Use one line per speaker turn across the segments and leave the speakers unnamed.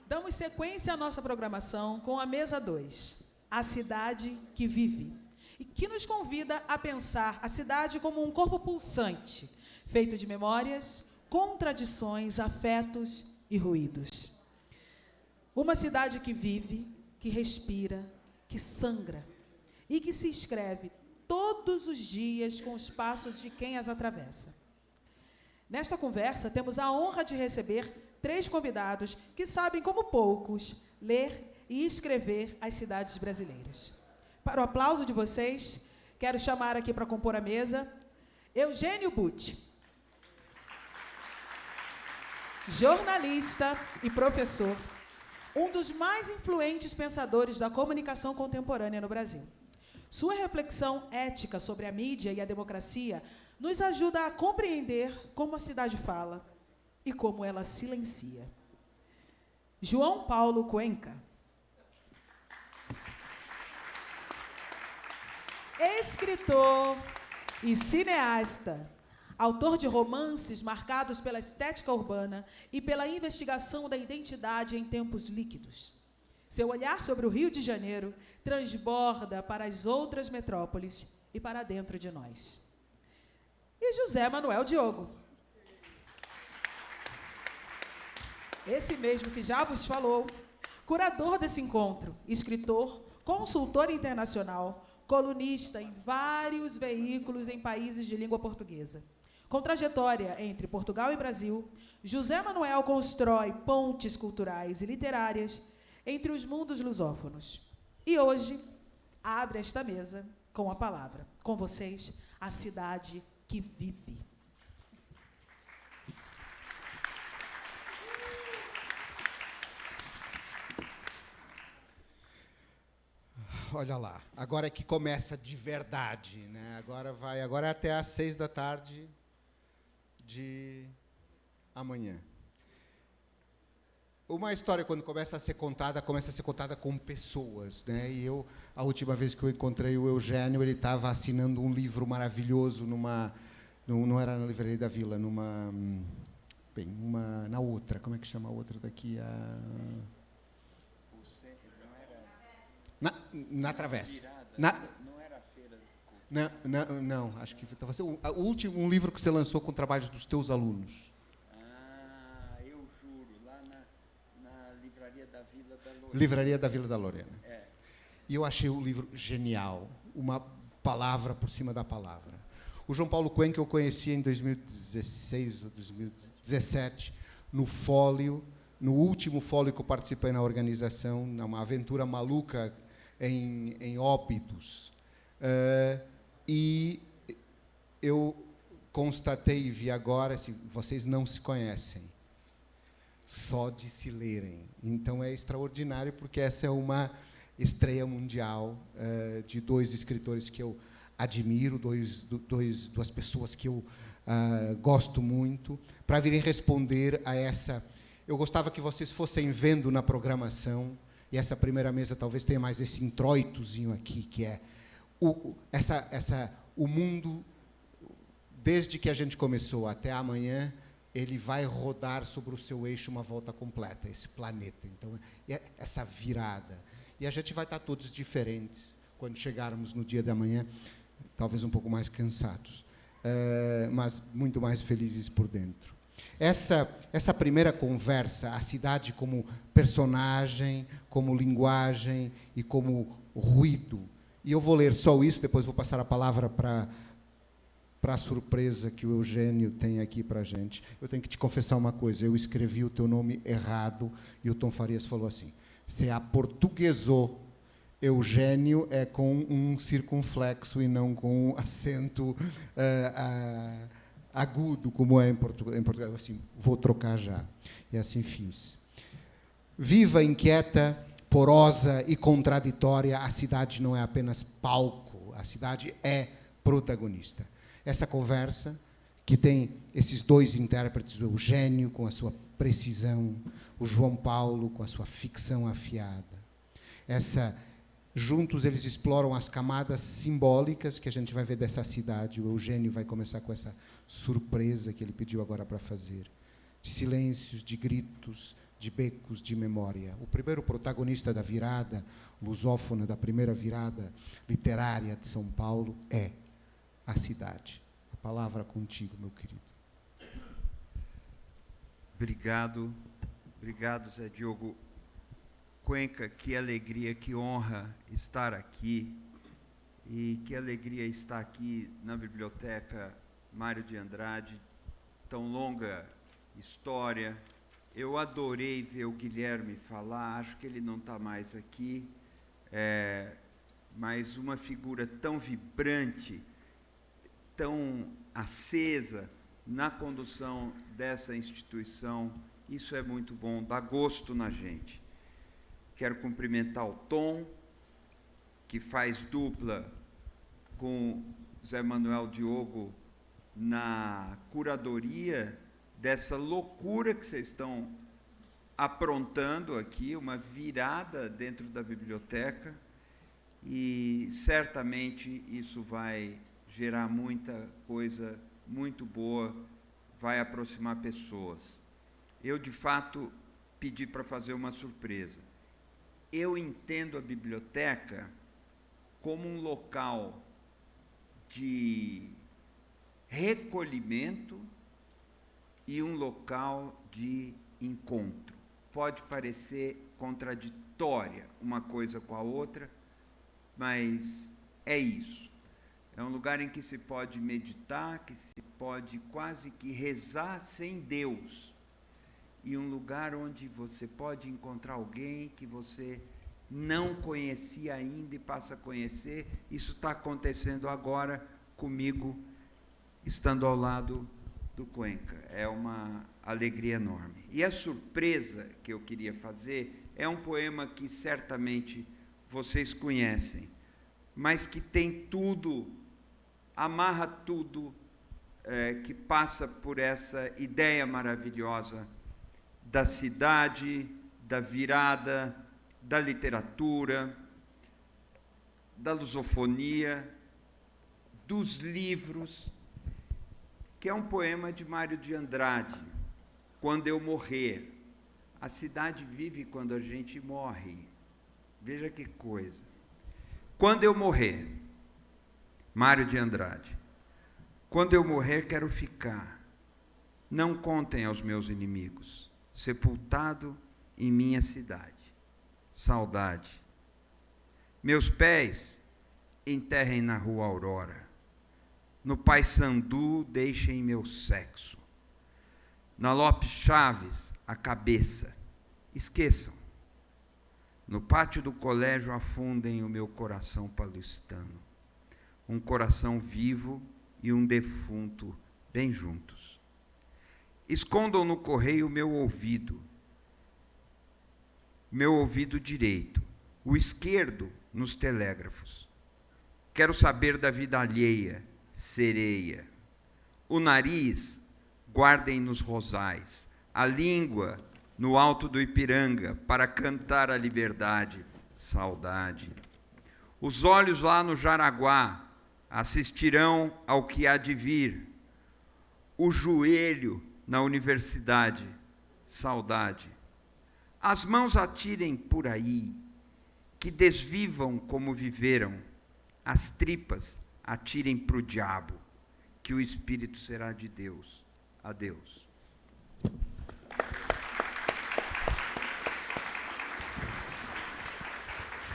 Damos sequência à nossa programação com a mesa 2, A Cidade que Vive, e que nos convida a pensar a cidade como um corpo pulsante, feito de memórias, contradições, afetos e ruídos. Uma cidade que vive, que respira, que sangra e que se escreve todos os dias com os passos de quem as atravessa. Nesta conversa, temos a honra de receber 3 convidados que sabem, como poucos, ler e escrever as cidades brasileiras. Para o aplauso de vocês, quero chamar aqui para compor a mesa Eugênio Butti, jornalista e professor, um dos mais influentes pensadores da comunicação contemporânea no Brasil. Sua reflexão ética sobre a mídia e a democracia nos ajuda a compreender como a cidade fala e como ela silencia. João Paulo Cuenca, escritor e cineasta, autor de romances marcados pela estética urbana e pela investigação da identidade em tempos líquidos. Seu olhar sobre o Rio de Janeiro transborda para as outras metrópoles e para dentro de nós. E José Manuel Diogo, esse mesmo que já vos falou, curador desse encontro, escritor, consultor internacional, colunista em vários veículos em países de língua portuguesa. Com trajetória entre Portugal e Brasil, José Manuel constrói pontes culturais e literárias entre os mundos lusófonos. E hoje abre esta mesa com a palavra. Com vocês, a cidade que vive.
Olha lá, agora é que começa de verdade, né? Agora é até às 18h de amanhã. Uma história, quando começa a ser contada com pessoas, né? E a última vez que eu encontrei o Eugênio, ele estava assinando um livro maravilhoso não era na Livraria da Vila, na outra, como é que chama a outra daqui? Na Travessa. Não era a feira. Não, acho que estava sendo o último livro que você lançou com trabalhos dos teus alunos.
Eu juro, lá na Livraria da Vila da Lorena.
Livraria da Vila da Lorena.
É.
E eu achei o livro genial, uma palavra por cima da palavra. O João Paulo Cuenca eu conheci em 2016 ou 2017, no Fólio, no último Fólio que eu participei na organização, numa aventura maluca em Óbidos. E eu constatei e vi agora, vocês não se conhecem, só de se lerem. Então é extraordinário, porque essa é uma estreia mundial de 2 escritores que eu admiro, duas pessoas que eu gosto muito, para virem responder a essa. Eu gostava que vocês fossem vendo na programação, e essa primeira mesa talvez tenha mais esse introitozinho aqui, que é o mundo, desde que a gente começou até amanhã, ele vai rodar sobre o seu eixo uma volta completa, esse planeta. Então, essa virada. E a gente vai estar todos diferentes quando chegarmos no dia de amanhã, talvez um pouco mais cansados, mas muito mais felizes por dentro. Essa primeira conversa, a cidade como personagem, como linguagem e como ruído. E eu vou ler só isso, depois vou passar a palavra para a surpresa que o Eugênio tem aqui para a gente. Eu tenho que te confessar uma coisa, eu escrevi o teu nome errado e o Tom Farias falou assim, se aportuguesou, Eugênio é com um circunflexo e não com um acento agudo, como é em Portugal. Assim, vou trocar já. E assim fiz. Viva, inquieta, porosa e contraditória, a cidade não é apenas palco, a cidade é protagonista. Essa conversa, que tem esses 2 intérpretes, o Eugênio, com a sua precisão, o João Paulo, com a sua ficção afiada. Juntos eles exploram as camadas simbólicas que a gente vai ver dessa cidade. O Eugênio vai começar com essa surpresa que ele pediu agora para fazer. De silêncios, de gritos, de becos de memória. O primeiro protagonista da virada lusófona, da primeira virada literária de São Paulo, é a cidade. A palavra contigo, meu querido.
Obrigado, Zé Diogo. Cuenca, que alegria, que honra estar aqui. E que alegria estar aqui na Biblioteca Mário de Andrade, tão longa história. Eu adorei ver o Guilherme falar, acho que ele não está mais aqui, mas uma figura tão vibrante, tão acesa na condução dessa instituição, isso é muito bom, dá gosto na gente. Quero cumprimentar o Tom, que faz dupla com Zé Manuel Diogo na curadoria dessa loucura que vocês estão aprontando aqui, uma virada dentro da biblioteca, e certamente isso vai gerar muita coisa muito boa, vai aproximar pessoas. Eu, de fato, pedi para fazer uma surpresa. Eu entendo a biblioteca como um local de recolhimento e um local de encontro. Pode parecer contraditória uma coisa com a outra, mas é isso. É um lugar em que se pode meditar, que se pode quase que rezar sem Deus. E um lugar onde você pode encontrar alguém que você não conhecia ainda e passa a conhecer. Isso está acontecendo agora comigo, estando ao lado do Cuenca. É uma alegria enorme. E a surpresa que eu queria fazer é um poema que certamente vocês conhecem, mas que tem tudo, amarra tudo, que passa por essa ideia maravilhosa da cidade, da virada, da literatura, da lusofonia, dos livros, que é um poema de Mário de Andrade, Quando Eu Morrer. A cidade vive quando a gente morre. Veja que coisa. Quando eu morrer, Mário de Andrade. Quando eu morrer, quero ficar. Não contem aos meus inimigos. Sepultado em minha cidade. Saudade. Meus pés enterrem na rua Aurora. No Paissandu deixem meu sexo. Na Lopes Chaves, a cabeça. Esqueçam. No pátio do colégio afundem o meu coração paulistano. Um coração vivo e um defunto bem juntos. Escondam no correio o meu ouvido direito, o esquerdo nos telégrafos. Quero saber da vida alheia, sereia. O nariz guardem nos rosais, a língua no alto do Ipiranga, para cantar a liberdade, saudade. Os olhos lá no Jaraguá assistirão ao que há de vir. O joelho na universidade, saudade. As mãos atirem por aí, que desvivam como viveram. As tripas atirem para o diabo, que o espírito será de Deus. Adeus.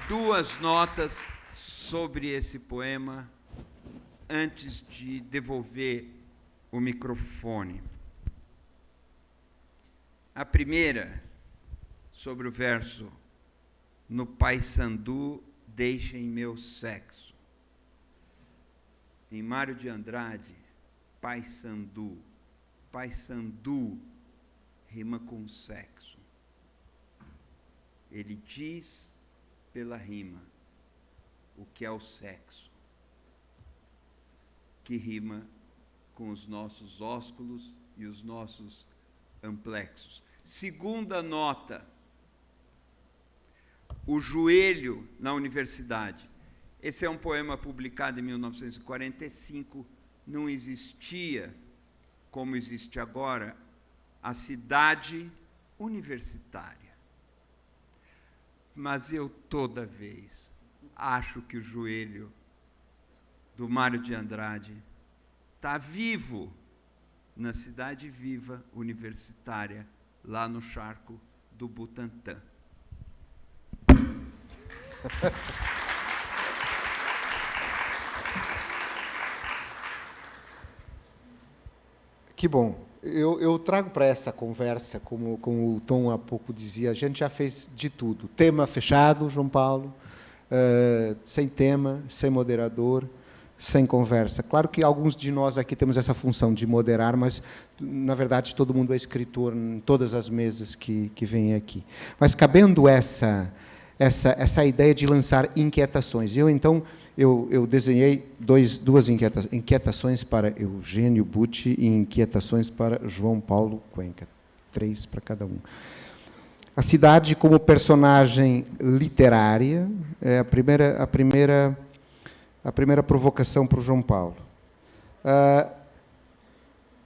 Duas notas sobre esse poema, antes de devolver o microfone. A primeira, sobre o verso, no Paissandu deixem meu sexo. Em Mário de Andrade, Paissandu. Paissandu rima com sexo. Ele diz pela rima o que é o sexo, que rima com os nossos ósculos e os nossos amplexos. Segunda nota, o joelho na universidade. Esse é um poema publicado em 1945, não existia, como existe agora, a cidade universitária. Mas eu, toda vez, acho que o joelho do Mário de Andrade está vivo na Cidade Viva Universitária, lá no Charco do Butantã.
Que bom. Eu trago para essa conversa, como o Tom há pouco dizia, a gente já fez de tudo. Tema fechado, João Paulo, sem tema, sem moderador, sem conversa. Claro que alguns de nós aqui temos essa função de moderar, mas, na verdade, todo mundo é escritor em todas as mesas que vêm aqui. Mas, cabendo essa ideia de lançar inquietações. Então, eu desenhei duas inquietações para Eugênio Butti e inquietações para João Paulo Cuenca. 3 para cada um. A cidade como personagem literária é a primeira provocação para o João Paulo.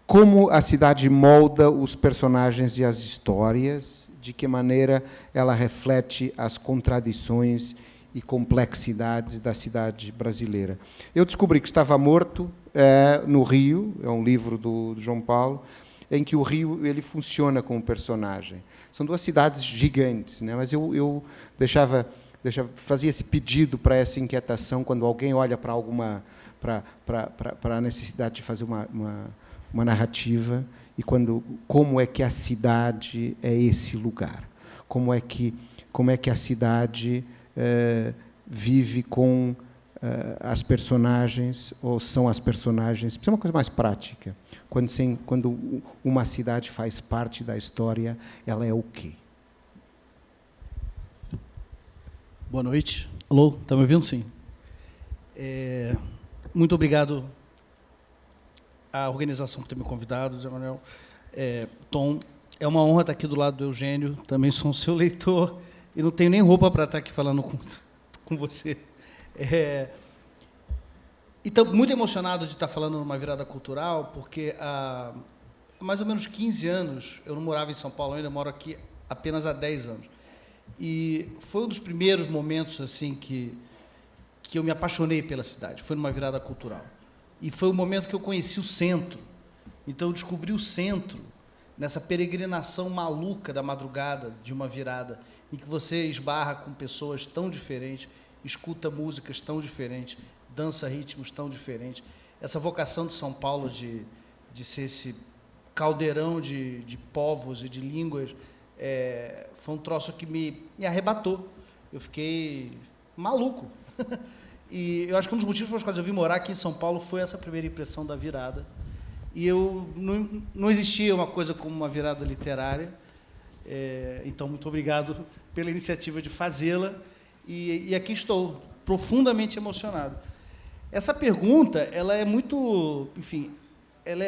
Como a cidade molda os personagens e as histórias, de que maneira ela reflete as contradições e complexidades da cidade brasileira. Eu descobri que Estava Morto no Rio, é um livro do João Paulo, em que o Rio ele funciona como personagem. São duas cidades gigantes, né? Mas eu fazia esse pedido para essa inquietação quando alguém olha para a necessidade de fazer uma narrativa e como é que a cidade é esse lugar, como é que a cidade vive com as personagens, ou são as personagens. Isso é uma coisa mais prática. Quando uma cidade faz parte da história, ela é o quê?
Boa noite. Alô, está me ouvindo? Sim. Muito obrigado à organização por ter me convidado, Zé Manuel. Tom, é uma honra estar aqui do lado do Eugênio, também sou seu leitor, e não tenho nem roupa para estar aqui falando com você. Então, muito emocionado de estar falando numa virada cultural, porque há mais ou menos 15 anos, eu não morava em São Paulo ainda, moro aqui apenas há 10 anos. E foi um dos primeiros momentos assim que eu me apaixonei pela cidade, foi numa virada cultural. E foi o momento que eu conheci o centro. Então, eu descobri o centro nessa peregrinação maluca da madrugada de uma virada, em que você esbarra com pessoas tão diferentes, escuta músicas tão diferentes, dança ritmos tão diferentes. Essa vocação de São Paulo de ser esse caldeirão de povos e de línguas foi um troço que me arrebatou. Eu fiquei maluco. E eu acho que um dos motivos pelos quais eu vim morar aqui em São Paulo foi essa primeira impressão da virada. E não existia uma coisa como uma virada literária. Então, muito obrigado pela iniciativa de fazê-la. E aqui estou, profundamente emocionado. Essa pergunta, ela é muito, enfim, ela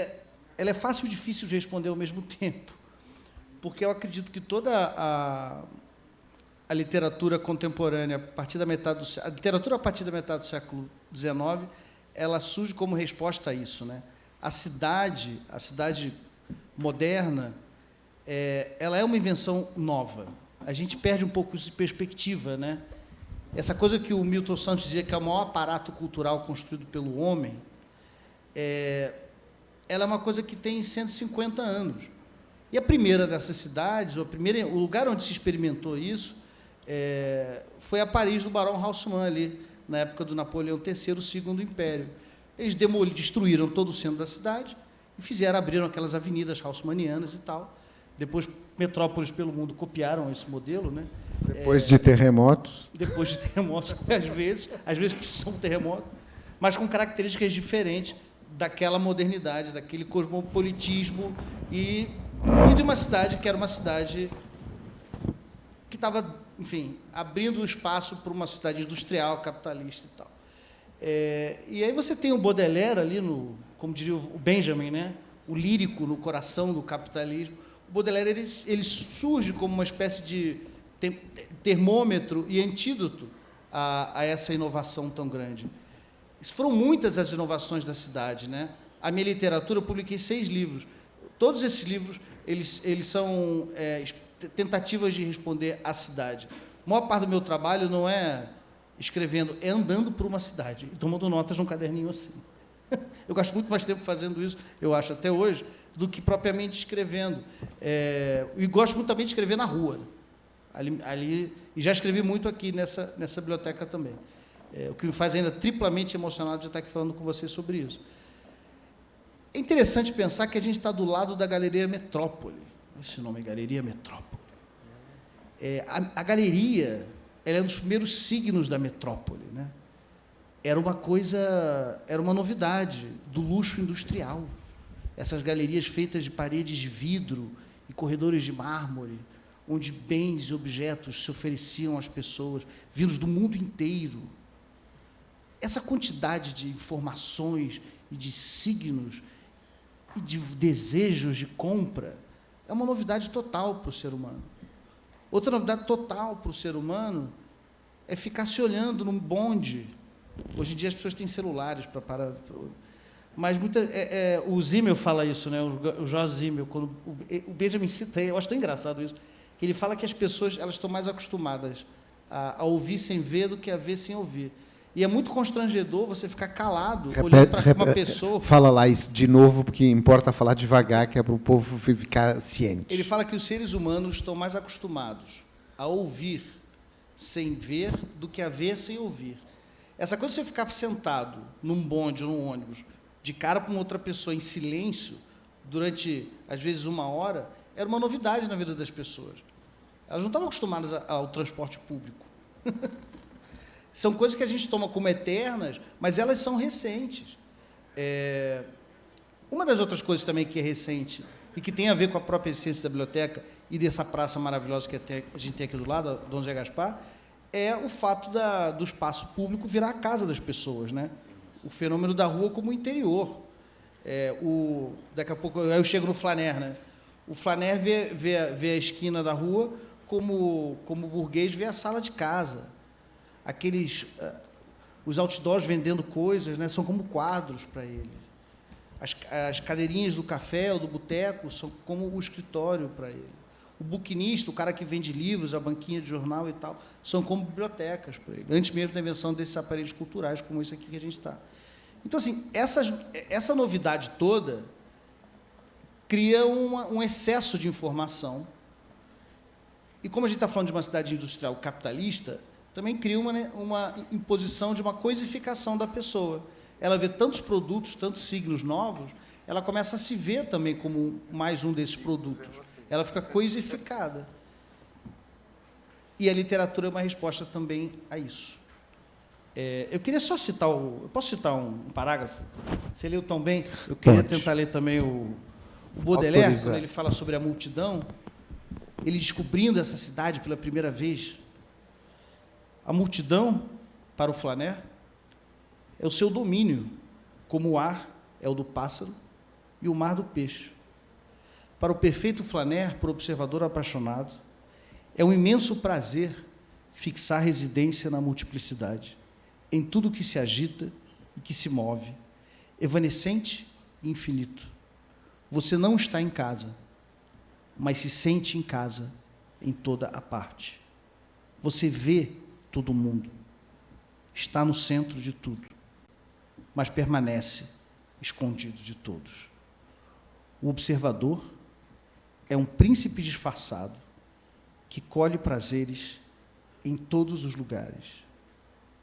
é fácil e difícil de responder ao mesmo tempo, porque eu acredito que toda a literatura contemporânea, a literatura a partir da metade do século XIX, ela surge como resposta a isso, né? A cidade moderna, ela é uma invenção nova. A gente perde um pouco de perspectiva, né? Essa coisa que o Milton Santos dizia que é o maior aparato cultural construído pelo homem, ela é uma coisa que tem 150 anos. E a primeira dessas cidades, o lugar onde se experimentou isso, foi a Paris do Barão Haussmann, ali, na época do Napoleão III, o Segundo Império. Eles destruíram todo o centro da cidade e abriram aquelas avenidas haussmannianas e tal. Depois, metrópoles pelo mundo copiaram esse modelo, né?
Depois de terremotos.
Depois de terremotos, às vezes precisam de terremoto, mas com características diferentes daquela modernidade, daquele cosmopolitismo e de uma cidade que era uma cidade que estava, enfim, abrindo espaço para uma cidade industrial, capitalista e tal. E aí você tem o Baudelaire ali, como diria o Benjamin, né? O lírico no coração do capitalismo. O Baudelaire ele surge como uma espécie de termômetro e antídoto a essa inovação tão grande. Foram muitas as inovações da cidade, né? A minha literatura, eu publiquei 6 livros. Todos esses livros eles são tentativas de responder à cidade. A maior parte do meu trabalho não é escrevendo, é andando por uma cidade e tomando notas num caderninho assim. Eu gasto muito mais tempo fazendo isso, eu acho, até hoje, do que propriamente escrevendo. E gosto muito também de escrever na rua. Ali, e já escrevi muito aqui nessa biblioteca também. O que me faz ainda triplamente emocionado de estar aqui falando com vocês sobre isso. É interessante pensar que a gente está do lado da Galeria Metrópole. Esse nome é Galeria Metrópole. A galeria, ela é um dos primeiros signos da metrópole, né? Era uma novidade do luxo industrial. Essas galerias feitas de paredes de vidro e corredores de mármore, onde bens e objetos se ofereciam às pessoas, vindos do mundo inteiro. Essa quantidade de informações e de signos e de desejos de compra é uma novidade total para o ser humano. Outra novidade total para o ser humano é ficar se olhando num bonde. Hoje em dia as pessoas têm celulares para parar. Mas o Zimmel fala isso, né? O Jorge Zimmel, quando o Benjamin cita, eu acho tão engraçado isso, que ele fala que as pessoas elas estão mais acostumadas a ouvir sem ver do que a ver sem ouvir. E é muito constrangedor você ficar calado, olhando para uma pessoa.
Fala lá isso de novo, porque importa falar devagar, que é para o povo ficar ciente.
Ele fala que os seres humanos estão mais acostumados a ouvir sem ver do que a ver sem ouvir. Essa coisa de você ficar sentado num bonde ou num ônibus, de cara com outra pessoa em silêncio, durante, às vezes, 1 hora, era uma novidade na vida das pessoas. Elas não estavam acostumadas ao transporte público. São coisas que a gente toma como eternas, mas elas são recentes. Uma das outras coisas também que é recente e que tem a ver com a própria essência da biblioteca e dessa praça maravilhosa que a gente tem aqui do lado, a Dom José Gaspar, é o fato do espaço público virar a casa das pessoas, né? O fenômeno da rua como interior. Daqui a pouco eu chego no Flaner, né? O Flaner vê a esquina da rua como o burguês vê a sala de casa. Os outdoors vendendo coisas, né, são como quadros para ele. As cadeirinhas do café ou do boteco são como o escritório para ele. O buquinista, o cara que vende livros, a banquinha de jornal e tal, são como bibliotecas para ele, antes mesmo da invenção desses aparelhos culturais, como esse aqui que a gente está. Então, assim, essa novidade toda cria um excesso de informação. E como a gente está falando de uma cidade industrial capitalista, também cria uma imposição de uma coisificação da pessoa. Ela vê tantos produtos, tantos signos novos, ela começa a se ver também como mais um desses produtos. Ela fica coisificada. E a literatura é uma resposta também a isso. Eu queria só citar eu posso citar um parágrafo? Você leu tão bem? Eu queria tentar ler também o Baudelaire, quando ele fala sobre a multidão, ele descobrindo essa cidade pela primeira vez. A multidão, para o Flaner, é o seu domínio, como o ar é o do pássaro e o mar do peixe. Para o perfeito Flaner, por observador apaixonado, é um imenso prazer fixar residência na multiplicidade, em tudo que se agita e que se move, evanescente e infinito. Você não está em casa, mas se sente em casa em toda a parte. Você vê todo mundo, está no centro de tudo, mas permanece escondido de todos. O observador é um príncipe disfarçado que colhe prazeres em todos os lugares.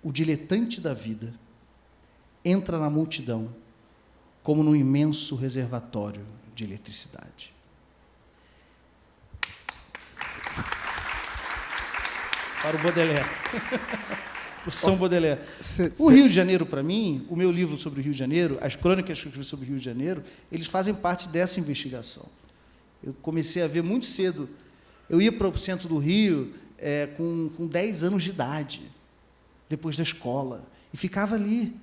O diletante da vida entra na multidão como num imenso reservatório de eletricidade. Para o Baudelaire. O São Baudelaire. O Rio de Janeiro, para mim, o meu livro sobre o Rio de Janeiro, as crônicas que eu escrevi sobre o Rio de Janeiro, eles fazem parte dessa investigação. Eu comecei a ver muito cedo. Eu ia para o centro do Rio com 10 anos de idade, depois da escola, e ficava ali.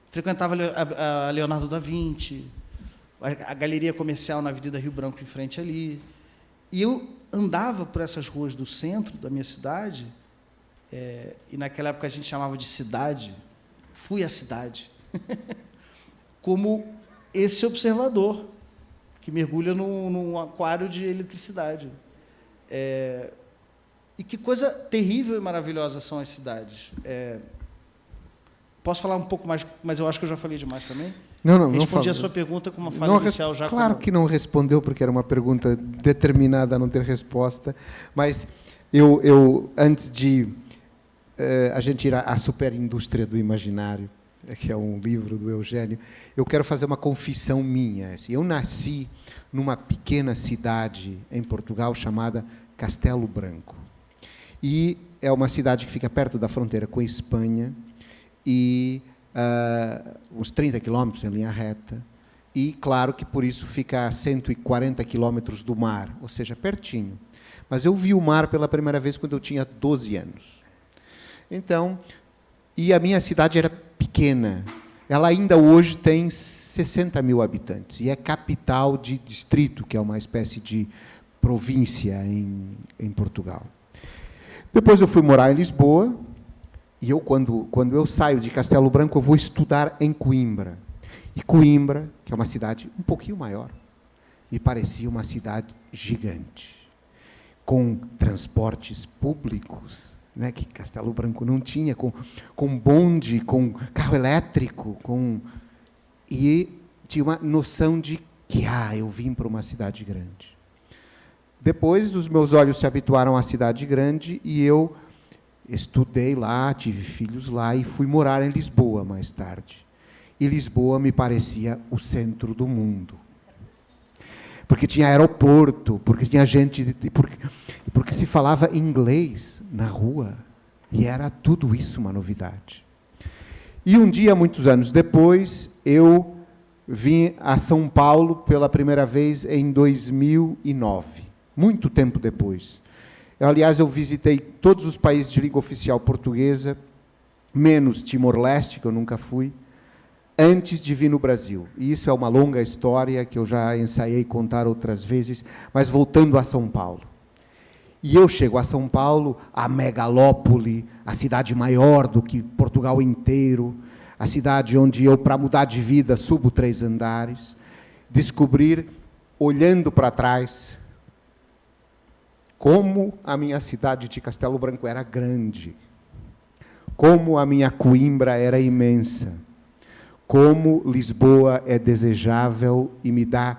Frequentava a Leonardo da Vinci, a galeria comercial na Avenida Rio Branco, em frente ali. E eu andava por essas ruas do centro da minha cidade, e naquela época a gente chamava de cidade, fui à cidade, como esse observador que mergulha num aquário de eletricidade. E que coisa terrível e maravilhosa são as cidades. Posso falar um pouco mais, mas eu acho que eu já falei demais também?
Não
Respondi
falo.
a sua pergunta com uma fala inicial já.
Claro que não respondeu, porque era uma pergunta determinada a não ter resposta, mas eu antes de a gente ir à superindústria do imaginário, que é um livro do Eugênio, eu quero fazer uma confissão minha. Assim, eu nasci numa pequena cidade em Portugal chamada Castelo Branco. E é uma cidade que fica perto da fronteira com a Espanha, e uns 30 quilômetros em linha reta, e, claro, que por isso fica a 140 quilômetros do mar, ou seja, pertinho. Mas eu vi o mar pela primeira vez quando eu tinha 12 anos. Então, e a minha cidade era pequena. Ela ainda hoje tem 60 mil habitantes, e é capital de distrito, que é uma espécie de província em Portugal. Depois eu fui morar em Lisboa, e eu, quando eu saio de Castelo Branco, eu vou estudar em Coimbra. E Coimbra, que é uma cidade um pouquinho maior, me parecia uma cidade gigante, com transportes públicos, né, que Castelo Branco não tinha, com bonde, com carro elétrico, e tinha uma noção de que eu vim para uma cidade grande. Depois, os meus olhos se habituaram à cidade grande e eu estudei lá, tive filhos lá e fui morar em Lisboa mais tarde. E Lisboa me parecia o centro do mundo. Porque tinha aeroporto, porque tinha gente, porque se falava inglês na rua. E era tudo isso uma novidade. E um dia, muitos anos depois, eu vim a São Paulo pela primeira vez em 2009, muito tempo depois. Aliás, eu visitei todos os países de língua oficial portuguesa, menos Timor-Leste, que eu nunca fui, antes de vir no Brasil. E isso é uma longa história que eu já ensaiei contar outras vezes, mas voltando a São Paulo. E eu chego a São Paulo, a megalópole, a cidade maior do que Portugal inteiro, a cidade onde eu, para mudar de vida, subo 3 andares, descobrir, olhando para trás, como a minha cidade de Castelo Branco era grande, como a minha Coimbra era imensa, como Lisboa é desejável e me dá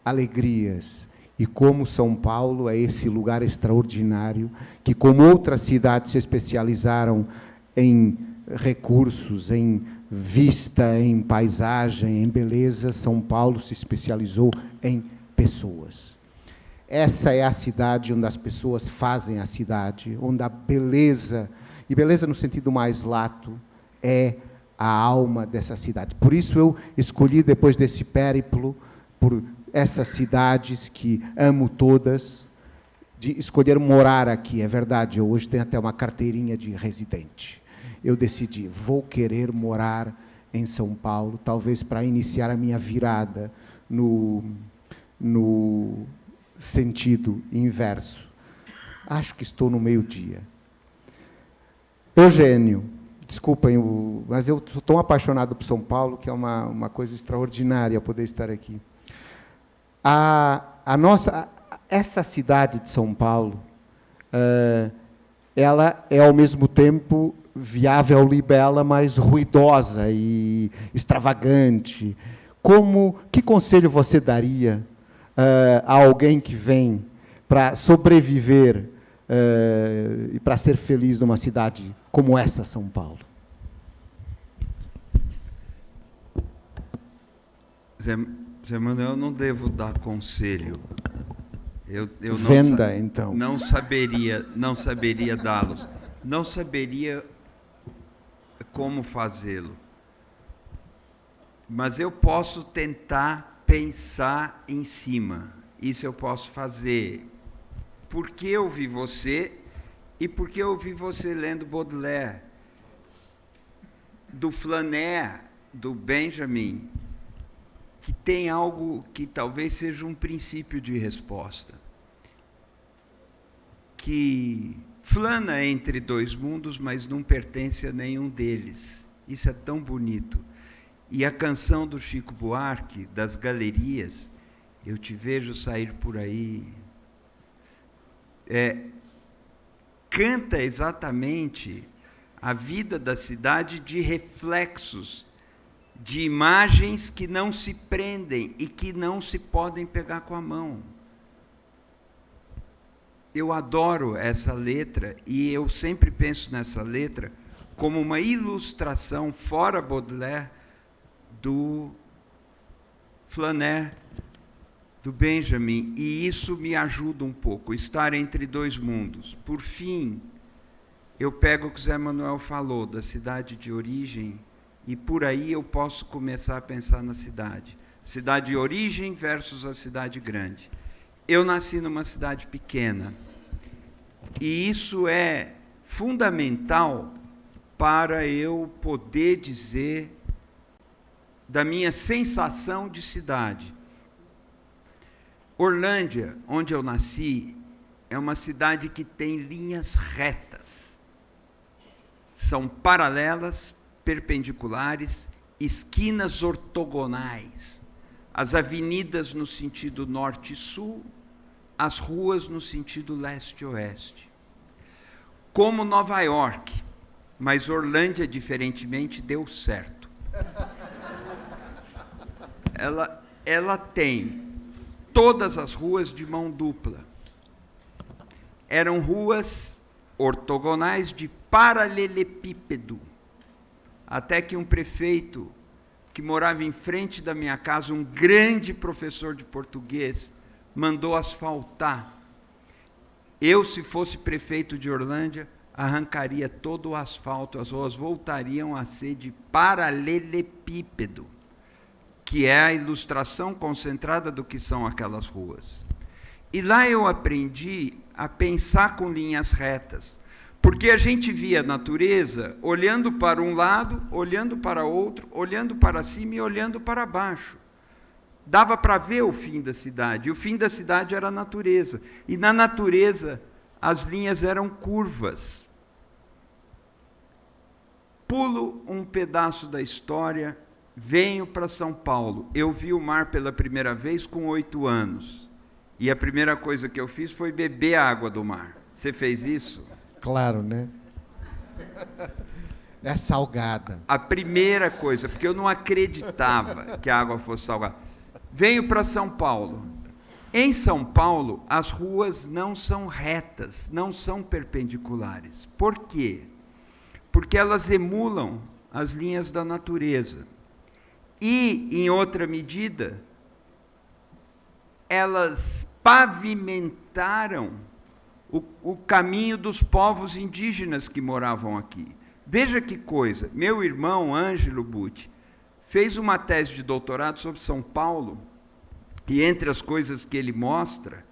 alegrias, e como São Paulo é esse lugar extraordinário, que, como outras cidades se especializaram em recursos, em vista, em paisagem, em beleza, São Paulo se especializou em pessoas. Essa é a cidade onde as pessoas fazem a cidade, onde a beleza, e beleza no sentido mais lato, é a alma dessa cidade. Por isso eu escolhi, depois desse périplo, por essas cidades que amo todas, de escolher morar aqui. É verdade, eu hoje tenho até uma carteirinha de residente. Eu decidi, vou querer morar em São Paulo, talvez para iniciar a minha virada no sentido inverso. Acho que estou no meio-dia. Eugênio, desculpem, mas eu sou tão apaixonado por São Paulo que é uma coisa extraordinária poder estar aqui. Essa cidade de São Paulo, ela é, ao mesmo tempo, viável e bela, mas ruidosa e extravagante. Que conselho você daria a alguém que vem para sobreviver e para ser feliz numa cidade como essa, São Paulo?
Zé Manuel, eu não devo dar conselho. Eu
Venda, então.
Não saberia dá-los. Não saberia como fazê-lo. Mas eu posso tentar pensar em cima. Isso eu posso fazer. Porque eu vi você e porque eu vi você lendo Baudelaire, do Flaner, do Benjamin, que tem algo que talvez seja um princípio de resposta, que flana entre dois mundos, mas não pertence a nenhum deles. Isso é tão bonito. E a canção do Chico Buarque, das galerias, eu te vejo sair por aí, canta exatamente a vida da cidade de reflexos, de imagens que não se prendem e que não se podem pegar com a mão. Eu adoro essa letra e eu sempre penso nessa letra como uma ilustração, fora Baudelaire, do Flaner, do Benjamin, e isso me ajuda um pouco, estar entre dois mundos. Por fim, eu pego o que Zé Manuel falou, da cidade de origem, e por aí eu posso começar a pensar na cidade. Cidade de origem versus a cidade grande. Eu nasci numa cidade pequena, e isso é fundamental para eu poder dizer da minha sensação de cidade. Orlândia, onde eu nasci, é uma cidade que tem linhas retas. São paralelas, perpendiculares, esquinas ortogonais. As avenidas no sentido norte e sul, as ruas no sentido leste e oeste. Como Nova York, mas Orlândia, diferentemente, deu certo. Ela tem todas as ruas de mão dupla. Eram ruas ortogonais de paralelepípedo. Até que um prefeito que morava em frente da minha casa, um grande professor de português, mandou asfaltar. Eu, se fosse prefeito de Orlândia, arrancaria todo o asfalto, as ruas voltariam a ser de paralelepípedo, que é a ilustração concentrada do que são aquelas ruas. E lá eu aprendi a pensar com linhas retas, porque a gente via a natureza olhando para um lado, olhando para outro, olhando para cima e olhando para baixo. Dava para ver o fim da cidade, e o fim da cidade era a natureza. E na natureza, as linhas eram curvas. Pulo um pedaço da história, venho para São Paulo. Eu vi o mar pela primeira vez com 8 anos. E a primeira coisa que eu fiz foi beber a água do mar. Você fez isso?
Claro, né? É salgada.
A primeira coisa, porque eu não acreditava que a água fosse salgada. Venho para São Paulo. Em São Paulo, as ruas não são retas, não são perpendiculares. Por quê? Porque elas emulam as linhas da natureza. E, em outra medida, elas pavimentaram o caminho dos povos indígenas que moravam aqui. Veja que coisa, meu irmão, Ângelo Butti, fez uma tese de doutorado sobre São Paulo, e entre as coisas que ele mostra,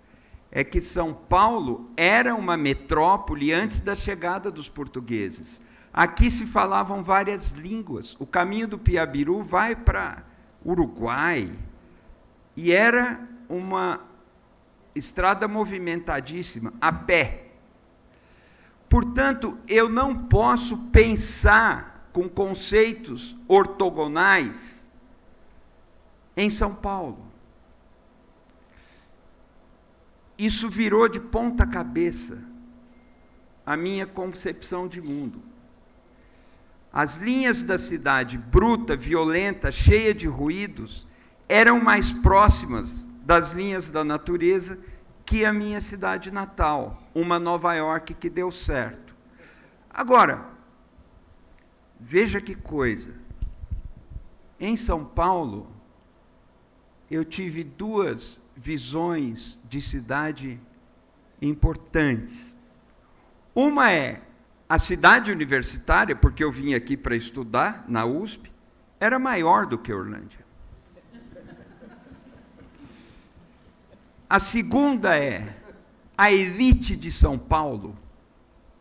é que São Paulo era uma metrópole antes da chegada dos portugueses. Aqui se falavam várias línguas. O caminho do Piabiru vai para Uruguai, e era uma estrada movimentadíssima, a pé. Portanto, eu não posso pensar com conceitos ortogonais em São Paulo. Isso virou de ponta cabeça a minha concepção de mundo. As linhas da cidade bruta, violenta, cheia de ruídos, eram mais próximas das linhas da natureza que a minha cidade natal, uma Nova York que deu certo. Agora, veja que coisa. Em São Paulo, eu tive 2 visões de cidade importantes. Uma é a cidade universitária, porque eu vim aqui para estudar na USP, era maior do que Orlândia. A segunda é, a elite de São Paulo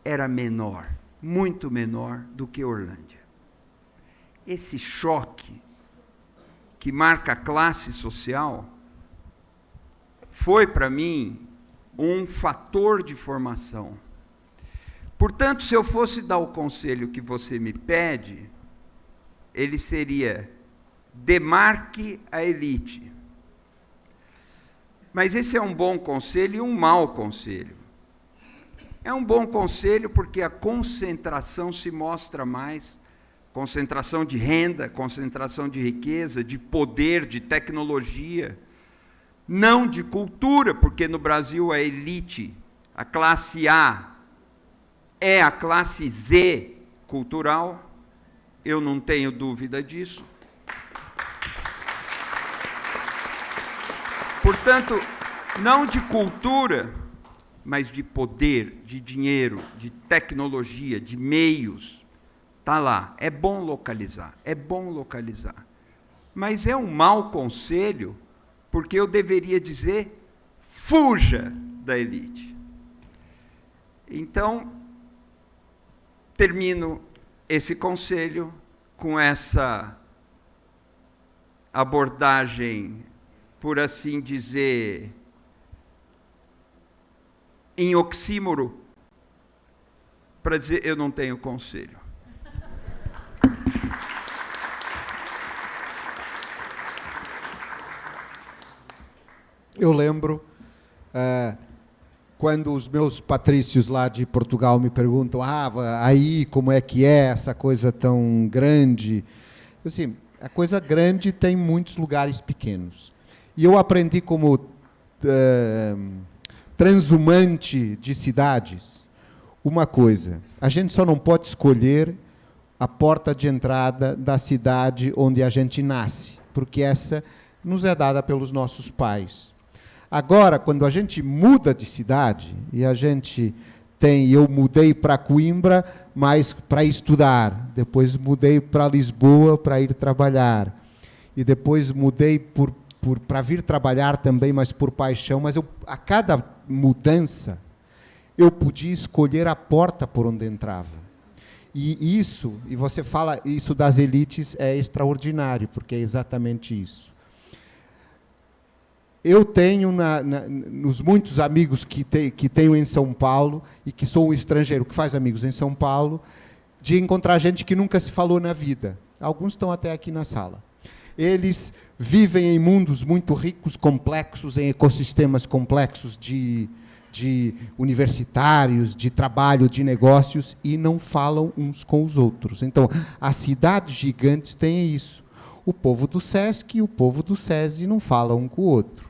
era menor, muito menor do que Orlândia. Esse choque que marca a classe social foi, para mim, um fator de formação. Portanto, se eu fosse dar o conselho que você me pede, ele seria: demarque a elite. Mas esse é um bom conselho e um mau conselho. É um bom conselho porque a concentração se mostra mais, concentração de renda, concentração de riqueza, de poder, de tecnologia, não de cultura, porque no Brasil a elite, a classe A, é a classe Z cultural, eu não tenho dúvida disso. Portanto, não de cultura, mas de poder, de dinheiro, de tecnologia, de meios. Está lá. É bom localizar, é bom localizar. Mas é um mau conselho, porque eu deveria dizer, fuja da elite. Então, termino esse conselho com essa abordagem, por assim dizer, em oxímoro, para dizer, eu não tenho conselho.
Eu lembro, quando os meus patrícios lá de Portugal me perguntam, aí como é que é essa coisa tão grande? Assim, a coisa grande tem muitos lugares pequenos. E eu aprendi como transhumante de cidades uma coisa: a gente só não pode escolher a porta de entrada da cidade onde a gente nasce, porque essa nos é dada pelos nossos pais. Agora, quando a gente muda de cidade, e eu mudei para Coimbra, mas para estudar, depois mudei para Lisboa para ir trabalhar, e depois mudei para vir trabalhar também, mas por paixão, mas a cada mudança, eu podia escolher a porta por onde entrava. E você fala isso das elites, é extraordinário, porque é exatamente isso. Eu tenho, nos muitos amigos que tenho em São Paulo, e que sou um estrangeiro que faz amigos em São Paulo, de encontrar gente que nunca se falou na vida. Alguns estão até aqui na sala. Eles vivem em mundos muito ricos, complexos, em ecossistemas complexos de universitários, de trabalho, de negócios, e não falam uns com os outros. Então, as cidades gigantes têm isso. O povo do SESC e o povo do SESI não falam um com o outro.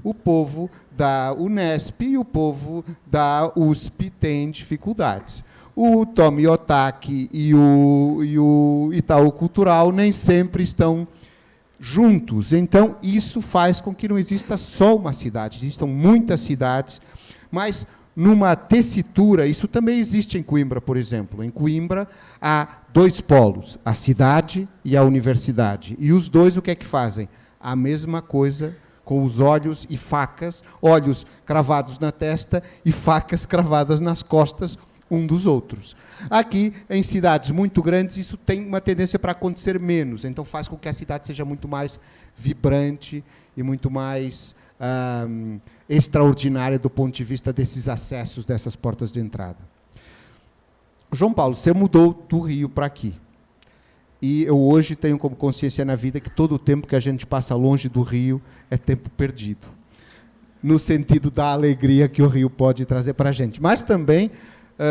O povo da Unesp e o povo da USP têm dificuldades. O Tomi Otaki e o Itaú Cultural nem sempre estão juntos. Então, isso faz com que não exista só uma cidade, existam muitas cidades, mas numa tessitura, isso também existe em Coimbra, por exemplo. Em Coimbra há dois polos, a cidade e a universidade. E os dois o que é que fazem? A mesma coisa, com os olhos e facas, olhos cravados na testa e facas cravadas nas costas um dos outros. Aqui, em cidades muito grandes, isso tem uma tendência para acontecer menos, então faz com que a cidade seja muito mais vibrante e muito mais extraordinária do ponto de vista desses acessos, dessas portas de entrada. João Paulo, você mudou do Rio para aqui. E eu hoje tenho como consciência na vida que todo o tempo que a gente passa longe do Rio é tempo perdido, no sentido da alegria que o Rio pode trazer para a gente. Mas também,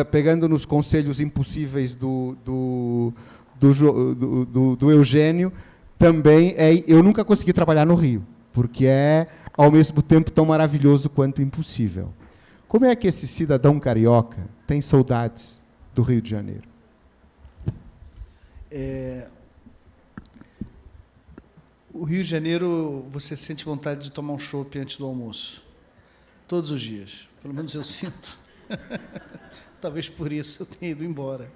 pegando nos conselhos impossíveis do Eugênio, também eu nunca consegui trabalhar no Rio, porque é, ao mesmo tempo, tão maravilhoso quanto impossível. Como é que esse cidadão carioca tem saudades do Rio de Janeiro?
O Rio de Janeiro, você sente vontade de tomar um chopp antes do almoço. Todos os dias. Pelo menos eu sinto. Talvez por isso eu tenha ido embora.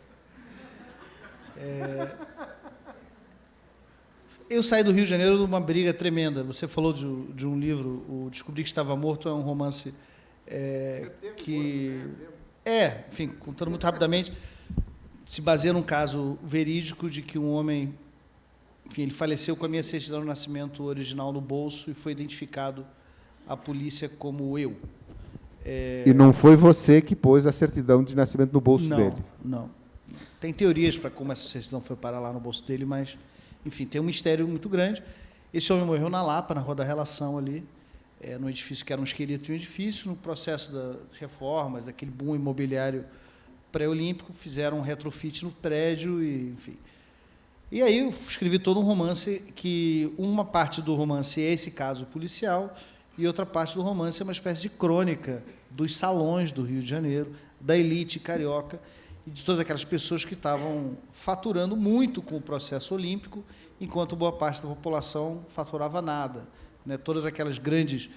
Eu saí do Rio de Janeiro numa briga tremenda. Você falou de um livro, o Descobri que Estava Morto, é um romance enfim, contando muito rapidamente, se baseia num caso verídico de que um homem, enfim, ele faleceu com a minha certidão de nascimento original no bolso e foi identificado à polícia como eu.
E não foi você que pôs a certidão de nascimento no bolso dele?
Não. Tem teorias para como essa certidão foi parar lá no bolso dele, mas, enfim, tem um mistério muito grande. Esse homem morreu na Lapa, na Rua da Relação ali. num edifício que era um esqueleto de um edifício. No processo das reformas, daquele boom imobiliário pré-olímpico, fizeram um retrofit no prédio, e, enfim. E aí eu escrevi todo um romance, que uma parte do romance é esse caso policial, e outra parte do romance é uma espécie de crônica dos salões do Rio de Janeiro, da elite carioca, e de todas aquelas pessoas que estavam faturando muito com o processo olímpico, enquanto boa parte da população faturava nada, né? Todas aquelas grandes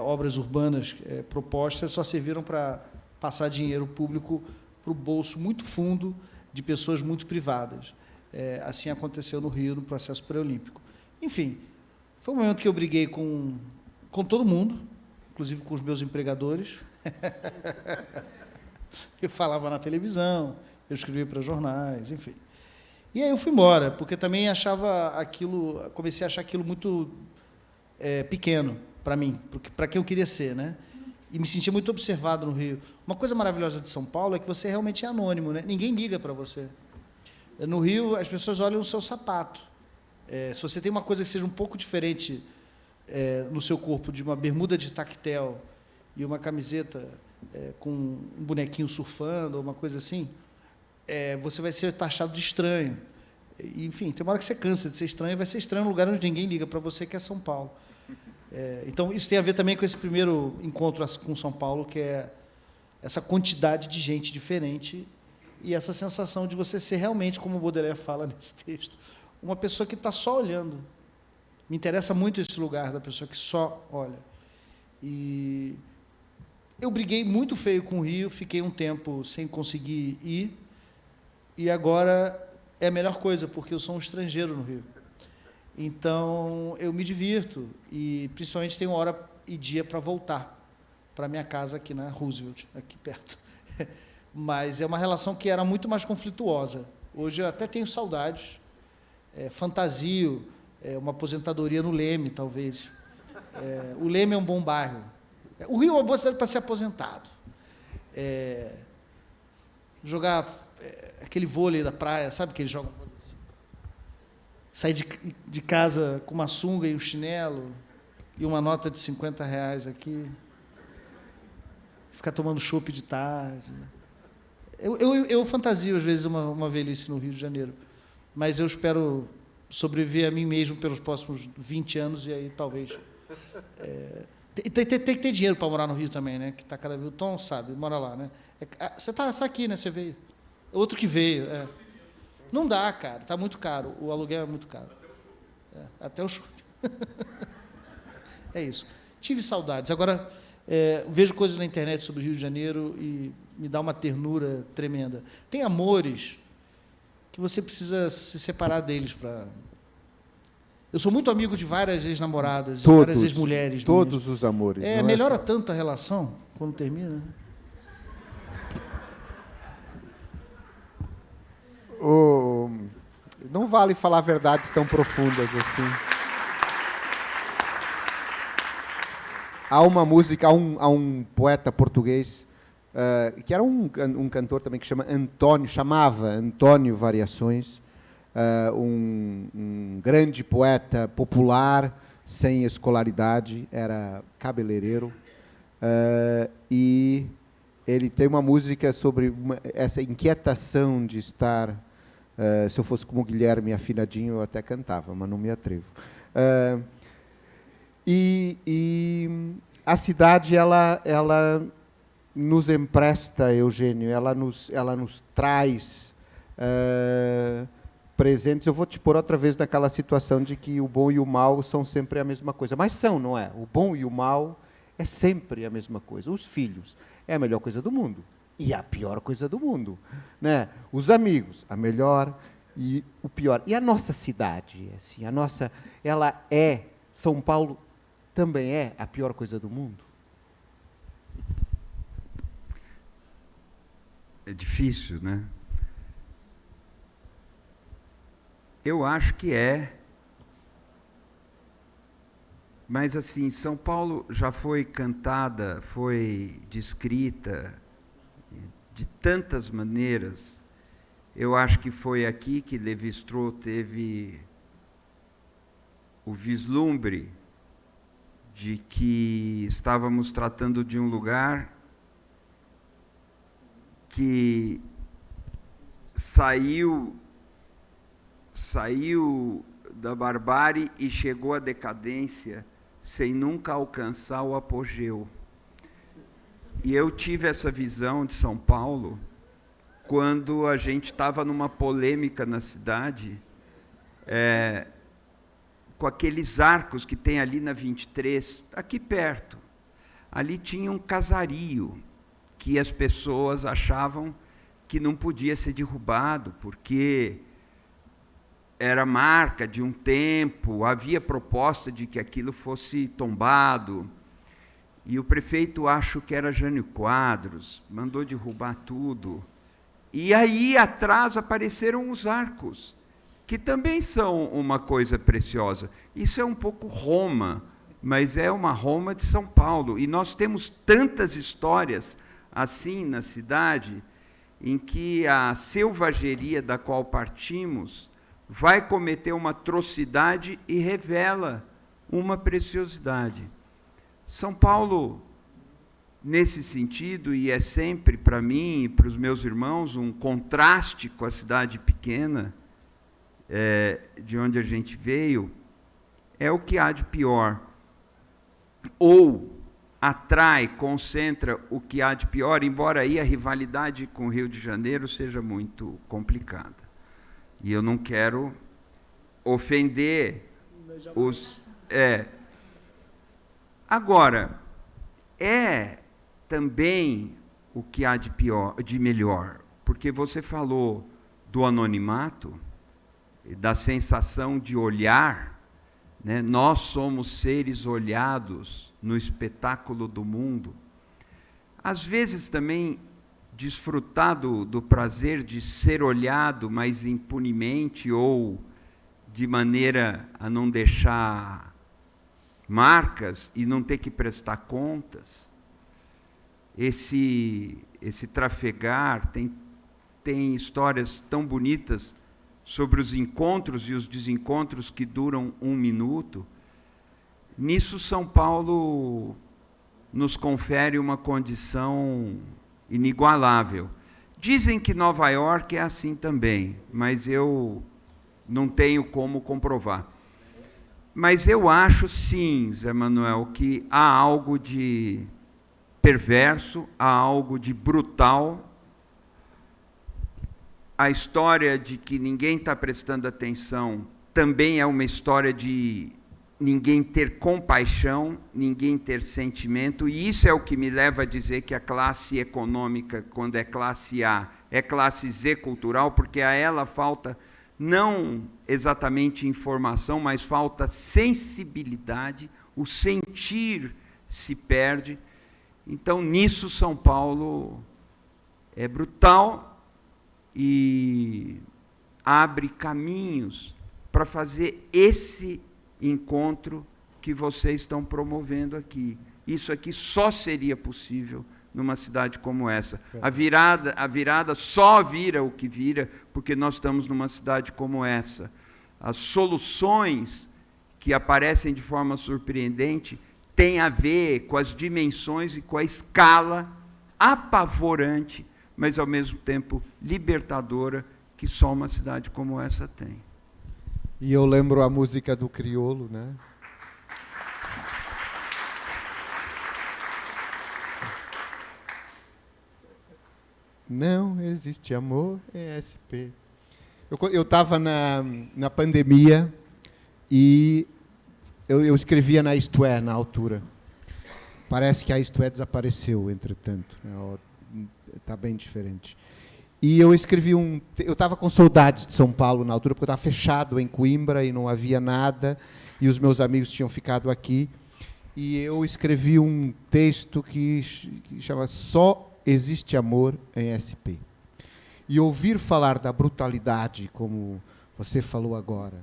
obras urbanas propostas só serviram para passar dinheiro público para o bolso muito fundo de pessoas muito privadas. Assim aconteceu no Rio, no processo pré-olímpico. Enfim, foi um momento que eu briguei com todo mundo, inclusive com os meus empregadores. Eu falava na televisão, eu escrevia para jornais, enfim. E aí eu fui embora, porque também comecei a achar aquilo muito pequeno para mim, para quem eu queria ser, né? E me sentia muito observado no Rio. Uma coisa maravilhosa de São Paulo é que você realmente é anônimo, né? Ninguém liga para você. No Rio, as pessoas olham o seu sapato. Se você tem uma coisa que seja um pouco diferente no seu corpo, de uma bermuda de tactel e uma camiseta com um bonequinho surfando, ou uma coisa assim, você vai ser taxado de estranho. E, enfim, tem uma hora que você cansa de ser estranho, e vai ser estranho num lugar onde ninguém liga para você, que é São Paulo. Então, isso tem a ver também com esse primeiro encontro com São Paulo, que é essa quantidade de gente diferente e essa sensação de você ser realmente, como o Baudelaire fala nesse texto, uma pessoa que está só olhando. Me interessa muito esse lugar da pessoa que só olha. E eu briguei muito feio com o Rio, fiquei um tempo sem conseguir ir, e agora é a melhor coisa, porque eu sou um estrangeiro no Rio. Então, eu me divirto, e principalmente tenho hora e dia para voltar para a minha casa aqui na Roosevelt, aqui perto. Mas é uma relação que era muito mais conflituosa. Hoje eu até tenho saudades, fantasio, uma aposentadoria no Leme, talvez. O Leme é um bom bairro. O Rio é uma boa cidade para ser aposentado. Jogar aquele vôlei da praia, sabe que eles jogam vôlei assim? Sair de casa com uma sunga e um chinelo e uma nota de R$50 aqui. Ficar tomando chopp de tarde. Eu fantasio, às vezes, uma velhice no Rio de Janeiro. Mas eu espero sobreviver a mim mesmo pelos próximos 20 anos, e aí talvez... Tem que ter dinheiro para morar no Rio também, né? Que está cada vez... O Tom sabe, mora lá, né? Você está aqui, né? Você veio. Outro que veio. Não dá, cara. Está muito caro. O aluguel é muito caro. Até o show. É isso. Tive saudades. Agora, vejo coisas na internet sobre o Rio de Janeiro e me dá uma ternura tremenda. Tem amores que você precisa se separar deles para... Eu sou muito amigo de várias ex-namoradas, de várias ex-mulheres.
Todos os amores.
Melhora tanto a relação quando termina.
Não vale falar verdades tão profundas assim. Há uma música, há um poeta português, que era um cantor também, que chamava Antônio Variações, um grande poeta popular, sem escolaridade, era cabeleireiro, e ele tem uma música sobre essa inquietação de estar... se eu fosse como Guilherme afinadinho, eu até cantava, mas não me atrevo. E a cidade, ela nos empresta, Eugênio, ela nos traz presentes. Eu vou te pôr outra vez naquela situação de que o bom e o mal são sempre a mesma coisa. Mas são, não é? O bom e o mal é sempre a mesma coisa. Os filhos é a melhor coisa do mundo e a pior coisa do mundo, né? Os amigos, a melhor e o pior. E a nossa cidade, assim, São Paulo também é a pior coisa do mundo?
É difícil, né? Eu acho que é. Mas, assim, São Paulo já foi cantada, foi descrita de tantas maneiras. Eu acho que foi aqui que Lévi-Strauss teve o vislumbre de que estávamos tratando de um lugar que saiu da barbárie e chegou à decadência sem nunca alcançar o apogeu. E eu tive essa visão de São Paulo quando a gente estava numa polêmica na cidade, com aqueles arcos que tem ali na 23, aqui perto. Ali tinha um casario que as pessoas achavam que não podia ser derrubado, porque era marca de um tempo, havia proposta de que aquilo fosse tombado. E o prefeito, acho que era Jânio Quadros, mandou derrubar tudo. E aí, atrás, apareceram os arcos, que também são uma coisa preciosa. Isso é um pouco Roma, mas é uma Roma de São Paulo. E nós temos tantas histórias assim na cidade, em que a selvageria da qual partimos vai cometer uma atrocidade e revela uma preciosidade. São Paulo, nesse sentido, e é sempre para mim e para os meus irmãos um contraste com a cidade pequena, de onde a gente veio, é o que há de pior. Ou atrai, concentra o que há de pior, embora aí a rivalidade com o Rio de Janeiro seja muito complicada. E eu não quero ofender os... Agora, é também o que há de pior, de melhor, porque você falou do anonimato, da sensação de olhar, né? Nós somos seres olhados no espetáculo do mundo. Às vezes também desfrutar do prazer de ser olhado mais impunemente ou de maneira a não deixar marcas e não ter que prestar contas. Esse trafegar tem histórias tão bonitas sobre os encontros e os desencontros que duram 1 minuto. Nisso, São Paulo nos confere uma condição inigualável. Dizem que Nova York é assim também, mas eu não tenho como comprovar. Mas eu acho, sim, Zé Manuel, que há algo de perverso, há algo de brutal. A história de que ninguém está prestando atenção também é uma história de ninguém ter compaixão, ninguém ter sentimento, e isso é o que me leva a dizer que a classe econômica, quando é classe A, é classe Z cultural, porque a ela falta não exatamente informação, mas falta sensibilidade, o sentir se perde. Então, nisso, São Paulo é brutal e abre caminhos para fazer esse encontro que vocês estão promovendo aqui. Isso aqui só seria possível numa cidade como essa. A virada só vira o que vira porque nós estamos numa cidade como essa. As soluções que aparecem de forma surpreendente têm a ver com as dimensões e com a escala apavorante, mas ao mesmo tempo libertadora, que só uma cidade como essa tem.
E eu lembro a música do Criolo, né? Não existe amor em SP. Eu estava na pandemia e eu escrevia na Isto É, na altura. Parece que a Isto É desapareceu, entretanto. Está bem diferente. E eu escrevi eu estava com saudades de São Paulo na altura, porque eu estava fechado em Coimbra e não havia nada, e os meus amigos tinham ficado aqui. E eu escrevi um texto que chama Só Existe Amor em SP. E ouvir falar da brutalidade, como você falou agora,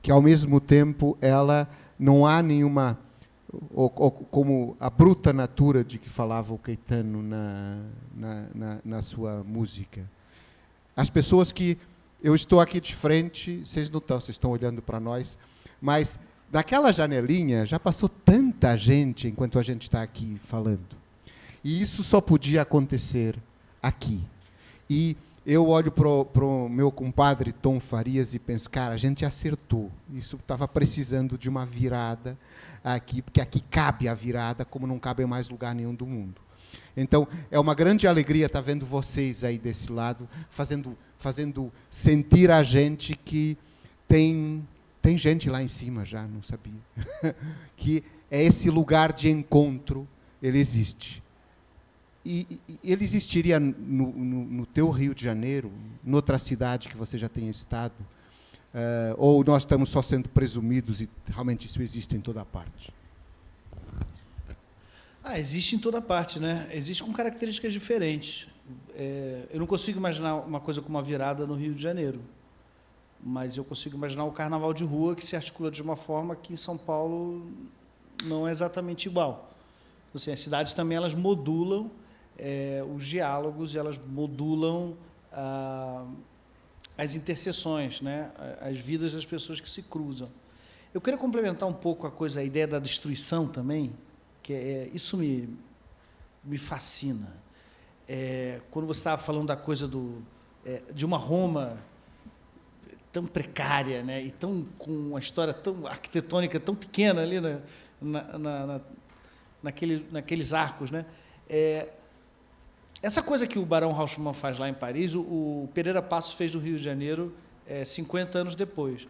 que ao mesmo tempo ela não há nenhuma, como a bruta natura de que falava o Caetano na sua música. As pessoas que eu estou aqui de frente, vocês não estão, vocês estão olhando para nós, mas daquela janelinha já passou tanta gente enquanto a gente está aqui falando. E isso só podia acontecer aqui. E eu olho para o meu compadre Tom Farias e penso, cara, a gente acertou. Isso estava precisando de uma virada aqui, porque aqui cabe a virada como não cabe em mais lugar nenhum do mundo. Então, é uma grande alegria estar vendo vocês aí desse lado, fazendo sentir a gente que tem gente lá em cima já, não sabia. Que é esse lugar de encontro, ele existe. E ele existiria no teu Rio de Janeiro, noutra cidade que você já tenha estado, ou nós estamos só sendo presumidos e realmente isso existe em toda parte?
Existe em toda parte, né? Existe com características diferentes. Eu não consigo imaginar uma coisa como uma virada no Rio de Janeiro, mas eu consigo imaginar o carnaval de rua que se articula de uma forma que em São Paulo não é exatamente igual. Então, assim, as cidades também elas modulam os diálogos, elas modulam as interseções, né? As vidas das pessoas que se cruzam. Eu queria complementar um pouco a ideia da destruição também, que isso me fascina. Quando você estava falando da coisa de uma Roma tão precária, né, e com uma história tão arquitetônica, tão pequena ali naqueles arcos, né? Essa coisa que o Barão Haussmann faz lá em Paris, o Pereira Passos fez no Rio de Janeiro 50 anos depois,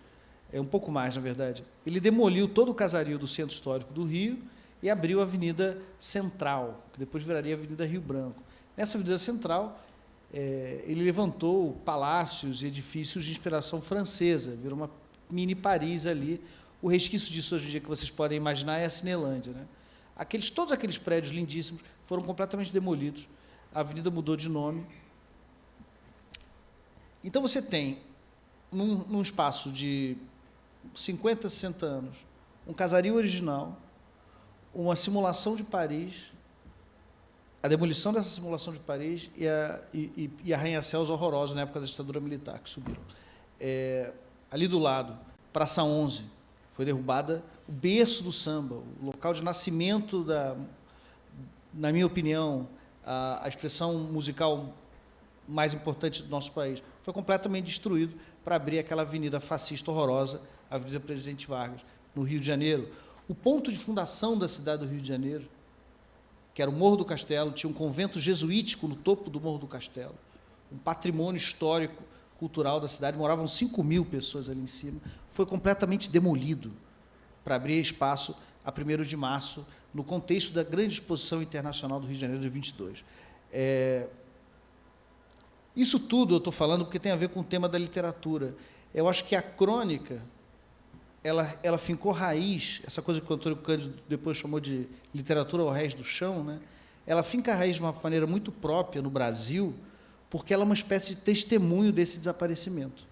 um pouco mais, na verdade. Ele demoliu todo o casario do Centro Histórico do Rio e abriu a Avenida Central, que depois viraria a Avenida Rio Branco. Nessa Avenida Central, ele levantou palácios e edifícios de inspiração francesa, virou uma mini Paris ali. O resquício disso hoje em dia que vocês podem imaginar é a Cinelândia, né? Todos aqueles prédios lindíssimos foram completamente demolidos, a avenida mudou de nome. Então você tem, num espaço de 50, 60 anos, um casario original, uma simulação de Paris, a demolição dessa simulação de Paris e arranha-céus horrorosos na época da ditadura militar que subiram. Ali do lado, Praça 11, foi derrubada o berço do samba, o local de nascimento na minha opinião, a expressão musical mais importante do nosso país, foi completamente destruído para abrir aquela avenida fascista horrorosa, a Avenida Presidente Vargas, no Rio de Janeiro. O ponto de fundação da cidade do Rio de Janeiro, que era o Morro do Castelo, tinha um convento jesuítico no topo do Morro do Castelo, um patrimônio histórico, cultural da cidade, moravam 5.000 pessoas ali em cima, foi completamente demolido para abrir espaço a 1º de março, no contexto da grande exposição internacional do Rio de Janeiro de 22. Isso tudo eu estou falando porque tem a ver com o tema da literatura. Eu acho que a crônica, ela fincou raiz, essa coisa que o Antônio Cândido depois chamou de literatura ao rés do chão, né? Ela finca a raiz de uma maneira muito própria no Brasil, porque ela é uma espécie de testemunho desse desaparecimento.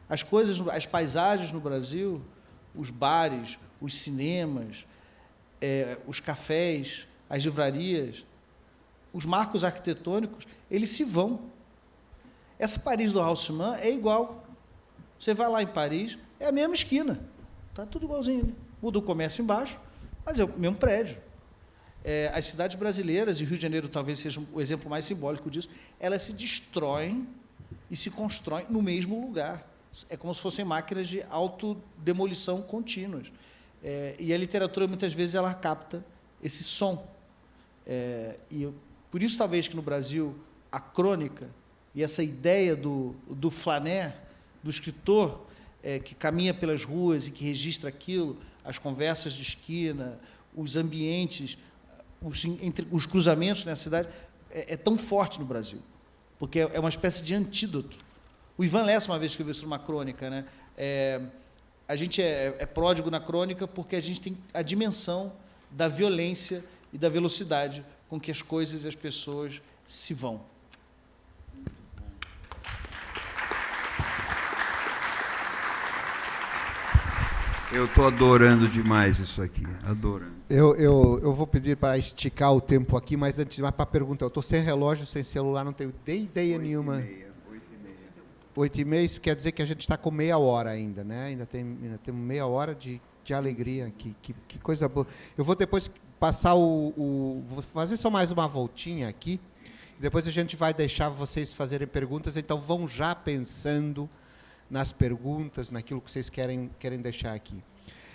As paisagens no Brasil, os bares, os cinemas, os cafés, as livrarias, os marcos arquitetônicos, eles se vão. Essa Paris do Haussmann é igual. Você vai lá em Paris, é a mesma esquina. Está tudo igualzinho. Né? Muda o comércio embaixo, mas é o mesmo prédio. As cidades brasileiras, e o Rio de Janeiro talvez seja o exemplo mais simbólico disso, elas se destroem e se constroem no mesmo lugar. É como se fossem máquinas de autodemolição contínuas. E a literatura, muitas vezes, ela capta esse som. Por isso, talvez, que no Brasil, a crônica e essa ideia do flaner, do escritor, que caminha pelas ruas e que registra aquilo, as conversas de esquina, os ambientes, entre os cruzamentos na cidade, é tão forte no Brasil, porque é uma espécie de antídoto. O Ivan Lessa, uma vez, escreveu isso numa crônica, né? A gente é pródigo na crônica porque a gente tem a dimensão da violência e da velocidade com que as coisas e as pessoas se vão.
Eu estou adorando demais isso aqui, adorando.
Eu vou pedir para esticar o tempo aqui, mas antes, para a pergunta, eu estou sem relógio, sem celular, não tenho ideia nenhuma. 8h30, isso quer dizer que a gente está com meia hora ainda, né? Ainda temos meia hora de de alegria, que coisa boa. Eu vou depois passar vou fazer só mais uma voltinha aqui, depois a gente vai deixar vocês fazerem perguntas, então vão já pensando nas perguntas, naquilo que vocês querem deixar aqui.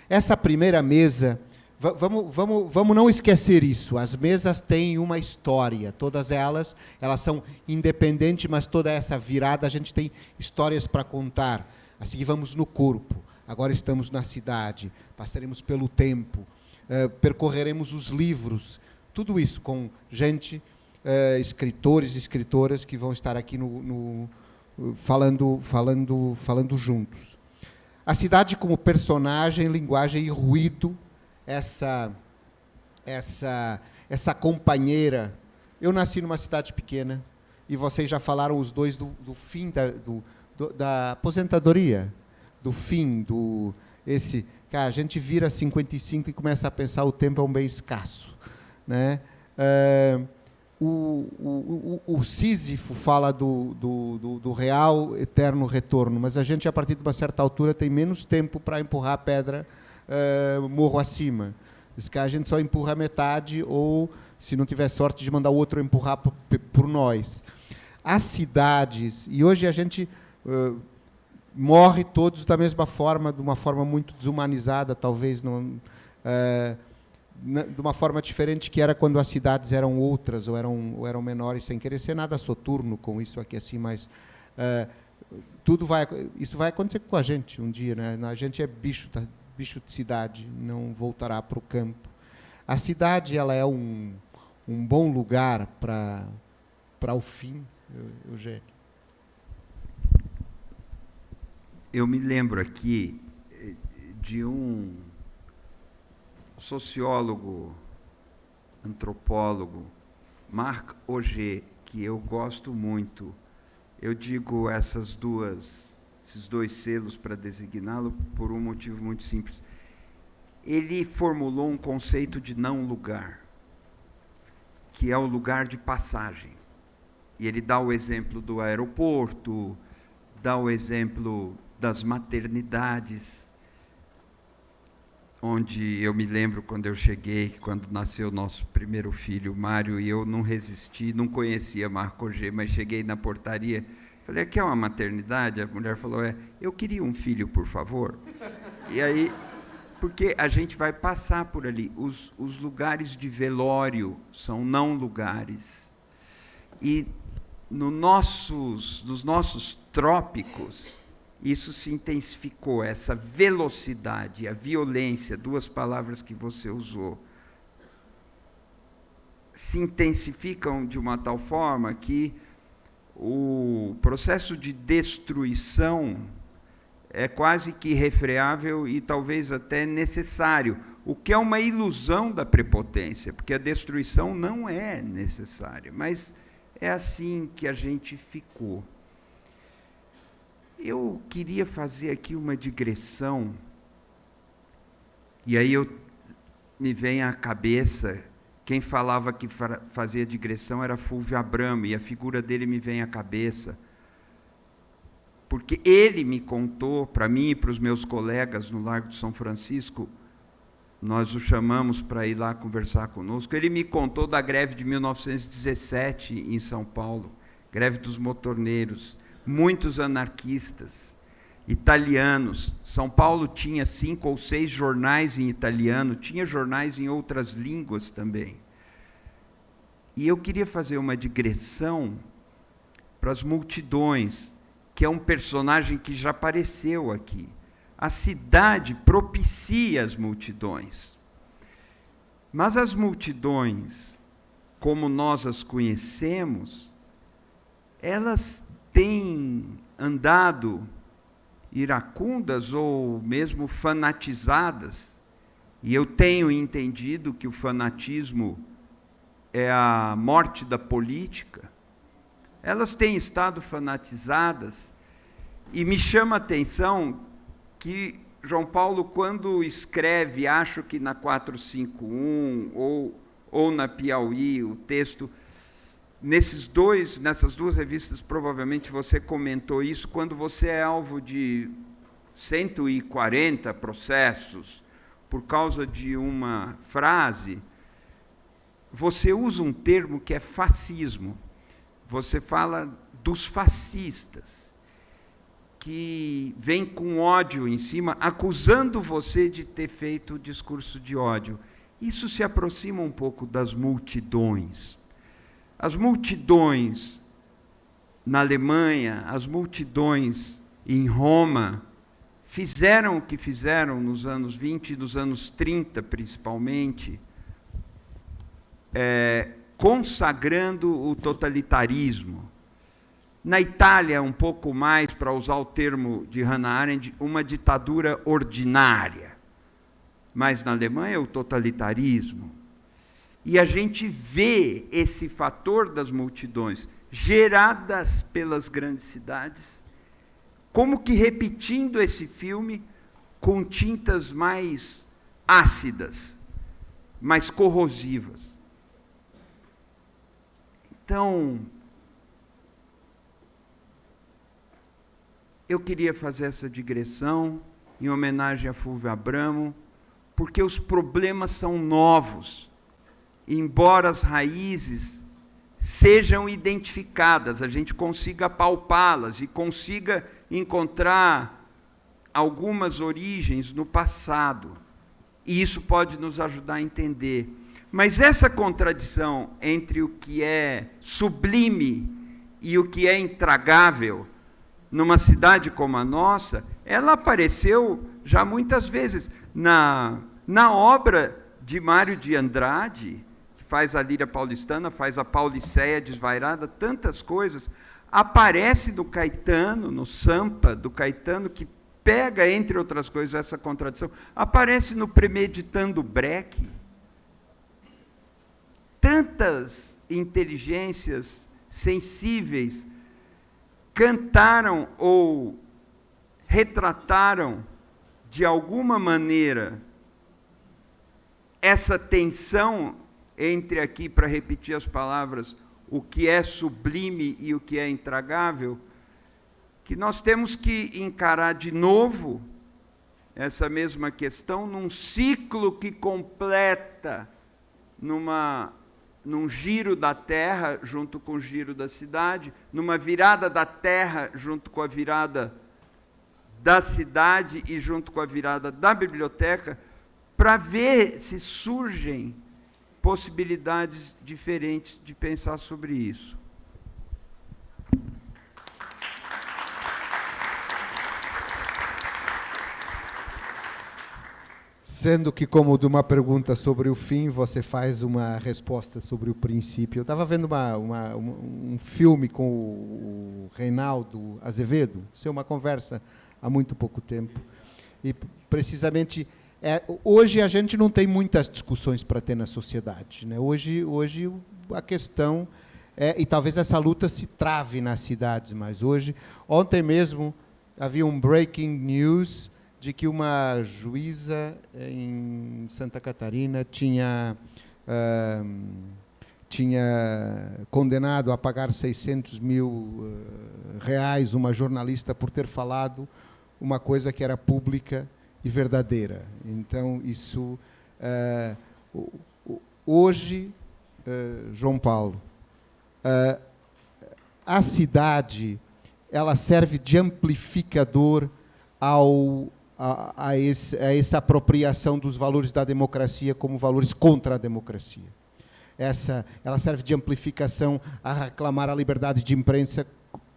Essa primeira mesa, vamos não esquecer isso, as mesas têm uma história, todas elas são independentes, mas toda essa virada a gente tem histórias para contar. A seguir vamos no corpo, agora estamos na cidade, passaremos pelo tempo, percorreremos os livros, tudo isso com gente, escritores e escritoras que vão estar aqui falando juntos. A cidade como personagem, linguagem e ruído, essa companheira. Eu nasci numa cidade pequena, e vocês já falaram os dois do fim da aposentadoria, do fim, cara, a gente vira 55 e começa a pensar o tempo é um bem escasso, né? O Sísifo fala do real eterno retorno, mas a gente, a partir de uma certa altura, tem menos tempo para empurrar a pedra morro acima. Diz que a gente só empurra a metade, ou, se não tiver sorte, de mandar o outro empurrar por nós. As cidades, e hoje a gente morre todos da mesma forma, de uma forma muito desumanizada, talvez, de uma forma diferente que era quando as cidades eram outras, ou eram menores, sem querer ser nada soturno com isso aqui, assim, mas isso vai acontecer com a gente um dia, né? A gente é bicho de cidade, não voltará para o campo. A cidade, ela é um bom lugar para o fim, Eugênio.
Eu me lembro aqui de um sociólogo, antropólogo, Marc Augé, que eu gosto muito. Eu digo esses dois selos para designá-lo por um motivo muito simples. Ele formulou um conceito de não lugar, que é o lugar de passagem. E ele dá o exemplo do aeroporto, dá o exemplo das maternidades, onde eu me lembro quando eu cheguei, quando nasceu nosso primeiro filho, Mário, e eu não resisti, não conhecia Marc Augé, mas cheguei na portaria, falei, aqui é uma maternidade? A mulher falou, eu queria um filho, por favor. E aí, porque a gente vai passar por ali, os lugares de velório são não lugares. E nos nossos trópicos, isso se intensificou, essa velocidade, a violência, duas palavras que você usou, se intensificam de uma tal forma que o processo de destruição é quase que irrefreável e talvez até necessário, o que é uma ilusão da prepotência, porque a destruição não é necessária, mas é assim que a gente ficou. Eu queria fazer aqui uma digressão, e aí me vem à cabeça, quem falava que fazia digressão era Fulvio Abramo, e a figura dele me vem à cabeça, porque ele me contou, para mim e para os meus colegas no Largo de São Francisco, nós o chamamos para ir lá conversar conosco, ele me contou da greve de 1917 em São Paulo, greve dos motorneiros, muitos anarquistas, italianos. São Paulo tinha 5 ou 6 jornais em italiano, tinha jornais em outras línguas também. E eu queria fazer uma digressão para as multidões, que é um personagem que já apareceu aqui. A cidade propicia as multidões. Mas as multidões, como nós as conhecemos, elas têm andado iracundas ou mesmo fanatizadas, e eu tenho entendido que o fanatismo é a morte da política. Elas têm estado fanatizadas, e me chama a atenção que João Paulo, quando escreve, acho que na 451 ou na Piauí, o texto, nessas duas revistas, provavelmente você comentou isso, quando você é alvo de 140 processos, por causa de uma frase, você usa um termo que é fascismo. Você fala dos fascistas, que vem com ódio em cima, acusando você de ter feito o discurso de ódio. Isso se aproxima um pouco das multidões. As multidões na Alemanha, as multidões em Roma, fizeram o que fizeram nos anos 20 e nos anos 30, principalmente, consagrando o totalitarismo. Na Itália, um pouco mais, para usar o termo de Hannah Arendt, uma ditadura ordinária. Mas na Alemanha, o totalitarismo. E a gente vê esse fator das multidões, geradas pelas grandes cidades, como que repetindo esse filme com tintas mais ácidas, mais corrosivas. Então, eu queria fazer essa digressão em homenagem a Fulvio Abramo, porque os problemas são novos, embora as raízes sejam identificadas, a gente consiga palpá-las e consiga encontrar algumas origens no passado. E isso pode nos ajudar a entender. Mas essa contradição entre o que é sublime e o que é intragável, numa cidade como a nossa, ela apareceu já muitas vezes na obra de Mário de Andrade, que faz a Líria Paulistana, faz a Pauliceia Desvairada, tantas coisas, aparece no Caetano, no Sampa do Caetano, que pega, entre outras coisas, essa contradição, aparece no Premeditando Brecht. Tantas inteligências sensíveis cantaram ou retrataram, de alguma maneira, essa tensão entre, aqui, para repetir as palavras, o que é sublime e o que é intragável, que nós temos que encarar de novo essa mesma questão num ciclo que completa num giro da Terra junto com o giro da cidade, numa virada da Terra junto com a virada da cidade e junto com a virada da biblioteca, para ver se surgem possibilidades diferentes de pensar sobre isso.
Sendo que, como de uma pergunta sobre o fim, você faz uma resposta sobre o princípio. Eu estava vendo um filme com o Reinaldo Azevedo, isso é uma conversa há muito pouco tempo, e precisamente hoje a gente não tem muitas discussões para ter na sociedade, né? Hoje a questão e talvez essa luta se trave nas cidades, mas ontem mesmo havia um breaking news de que uma juíza em Santa Catarina tinha condenado a pagar 600 mil reais uma jornalista por ter falado uma coisa que era pública e verdadeira. Então, isso... hoje, João Paulo, a cidade ela serve de amplificador a essa apropriação dos valores da democracia como valores contra a democracia. Ela serve de amplificação a reclamar a liberdade de imprensa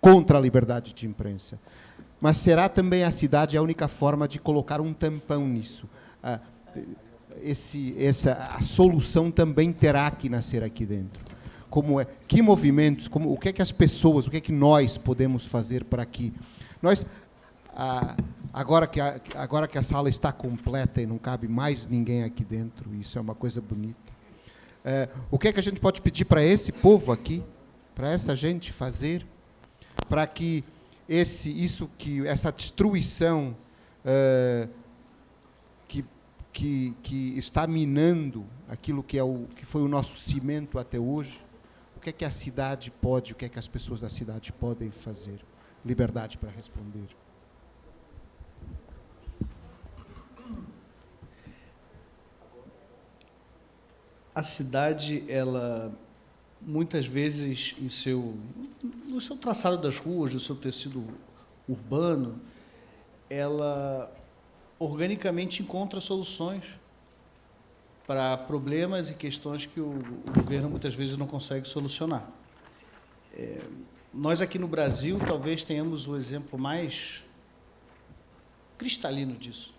contra a liberdade de imprensa. Mas será também a cidade a única forma de colocar um tampão nisso? A solução também terá que nascer aqui dentro. Que movimentos, o que é que as pessoas, o que é que nós podemos fazer para que nós... Agora que a sala está completa e não cabe mais ninguém aqui dentro, isso é uma coisa bonita. O que é que a gente pode pedir para esse povo aqui, para essa gente fazer, para que essa destruição que está minando aquilo que foi o nosso cimento até hoje, o que é que a cidade pode, o que é que as pessoas da cidade podem fazer? Liberdade para responder.
a cidade, ela, muitas vezes, no seu traçado das ruas, no seu tecido urbano, ela organicamente encontra soluções para problemas e questões que o governo muitas vezes não consegue solucionar. Nós aqui no Brasil talvez tenhamos o exemplo mais cristalino disso,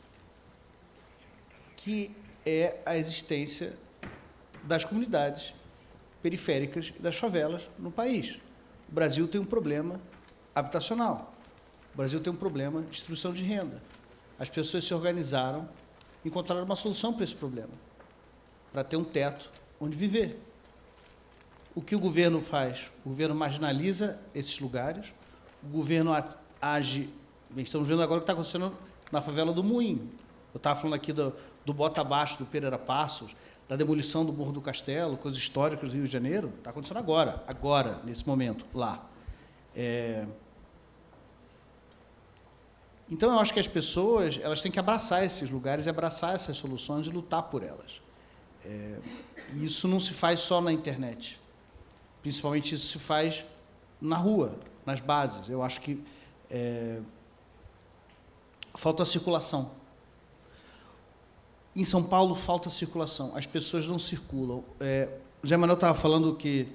que é a existência das comunidades periféricas e das favelas no país. O Brasil tem um problema habitacional. O Brasil tem um problema de distribuição de renda. As pessoas se organizaram, encontraram uma solução para esse problema, para ter um teto onde viver. O que o governo faz? O governo marginaliza esses lugares, o governo age... Estamos vendo agora o que está acontecendo na favela do Moinho. Eu estava falando aqui do Bota Abaixo, do Pereira Passos, da demolição do Morro do Castelo, coisas históricas do Rio de Janeiro. Está acontecendo agora, nesse momento, lá. Então, eu acho que as pessoas elas têm que abraçar esses lugares, abraçar essas soluções e lutar por elas. E isso não se faz só na internet. Principalmente isso se faz na rua, nas bases. Eu acho que falta circulação. Em São Paulo, falta circulação. As pessoas não circulam. O Zé Manuel estava falando que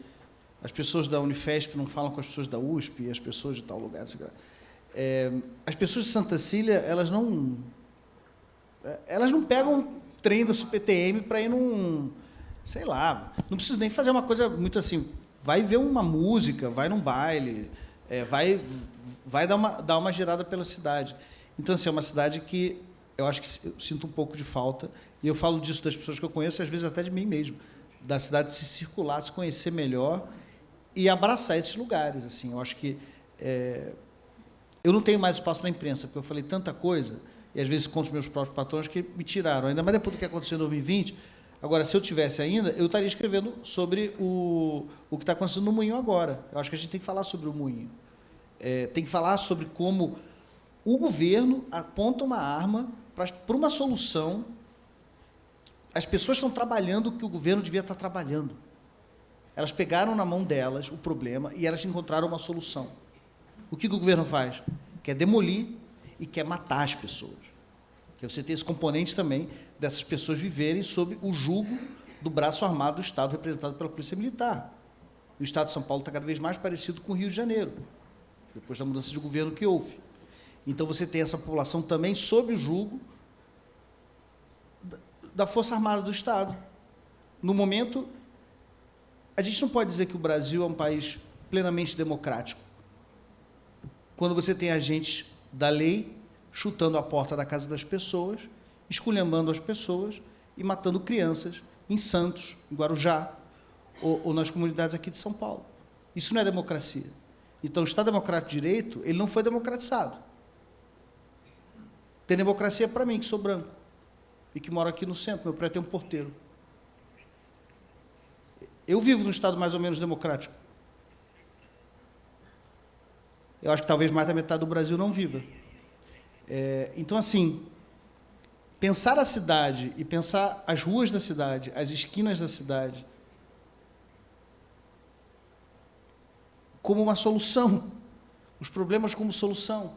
as pessoas da Unifesp não falam com as pessoas da USP e as pessoas de tal lugar. As pessoas de Santa Cília, elas não pegam trem da SUPTM para ir num... Sei lá, não precisa nem fazer uma coisa muito assim... Vai ver uma música, vai num baile, vai dar uma girada pela cidade. Então, assim, é uma cidade que eu acho que eu sinto um pouco de falta, e eu falo disso das pessoas que eu conheço, às vezes até de mim mesmo, da cidade se circular, se conhecer melhor e abraçar esses lugares. Assim, eu acho que eu não tenho mais espaço na imprensa, porque eu falei tanta coisa, e às vezes conto os meus próprios patrões que me tiraram, ainda mais depois do que aconteceu em 2020. Agora, se eu tivesse ainda, eu estaria escrevendo sobre o que está acontecendo no Moinho agora. Eu acho que a gente tem que falar sobre o Moinho. Tem que falar sobre como o governo aponta uma arma para uma solução. As pessoas estão trabalhando o que o governo devia estar trabalhando. Elas pegaram na mão delas o problema e elas encontraram uma solução. O que o governo faz? Quer demolir e quer matar as pessoas. Porque você tem esse componente também dessas pessoas viverem sob o jugo do braço armado do Estado, representado pela Polícia Militar. E o Estado de São Paulo está cada vez mais parecido com o Rio de Janeiro, depois da mudança de governo que houve. Então, você tem essa população também sob o jugo da Força Armada do Estado. No momento, a gente não pode dizer que o Brasil é um país plenamente democrático, quando você tem agentes da lei chutando a porta da casa das pessoas, esculhambando as pessoas e matando crianças em Santos, em Guarujá, ou nas comunidades aqui de São Paulo. Isso não é democracia. Então, o Estado Democrático de Direito, ele não foi democratizado. Tem democracia para mim, que sou branco, e que moro aqui no centro, meu prédio tem um porteiro. Eu vivo num Estado mais ou menos democrático. Eu acho que talvez mais da metade do Brasil não viva. Então, assim, pensar a cidade e pensar as ruas da cidade, as esquinas da cidade, como uma solução, os problemas como solução.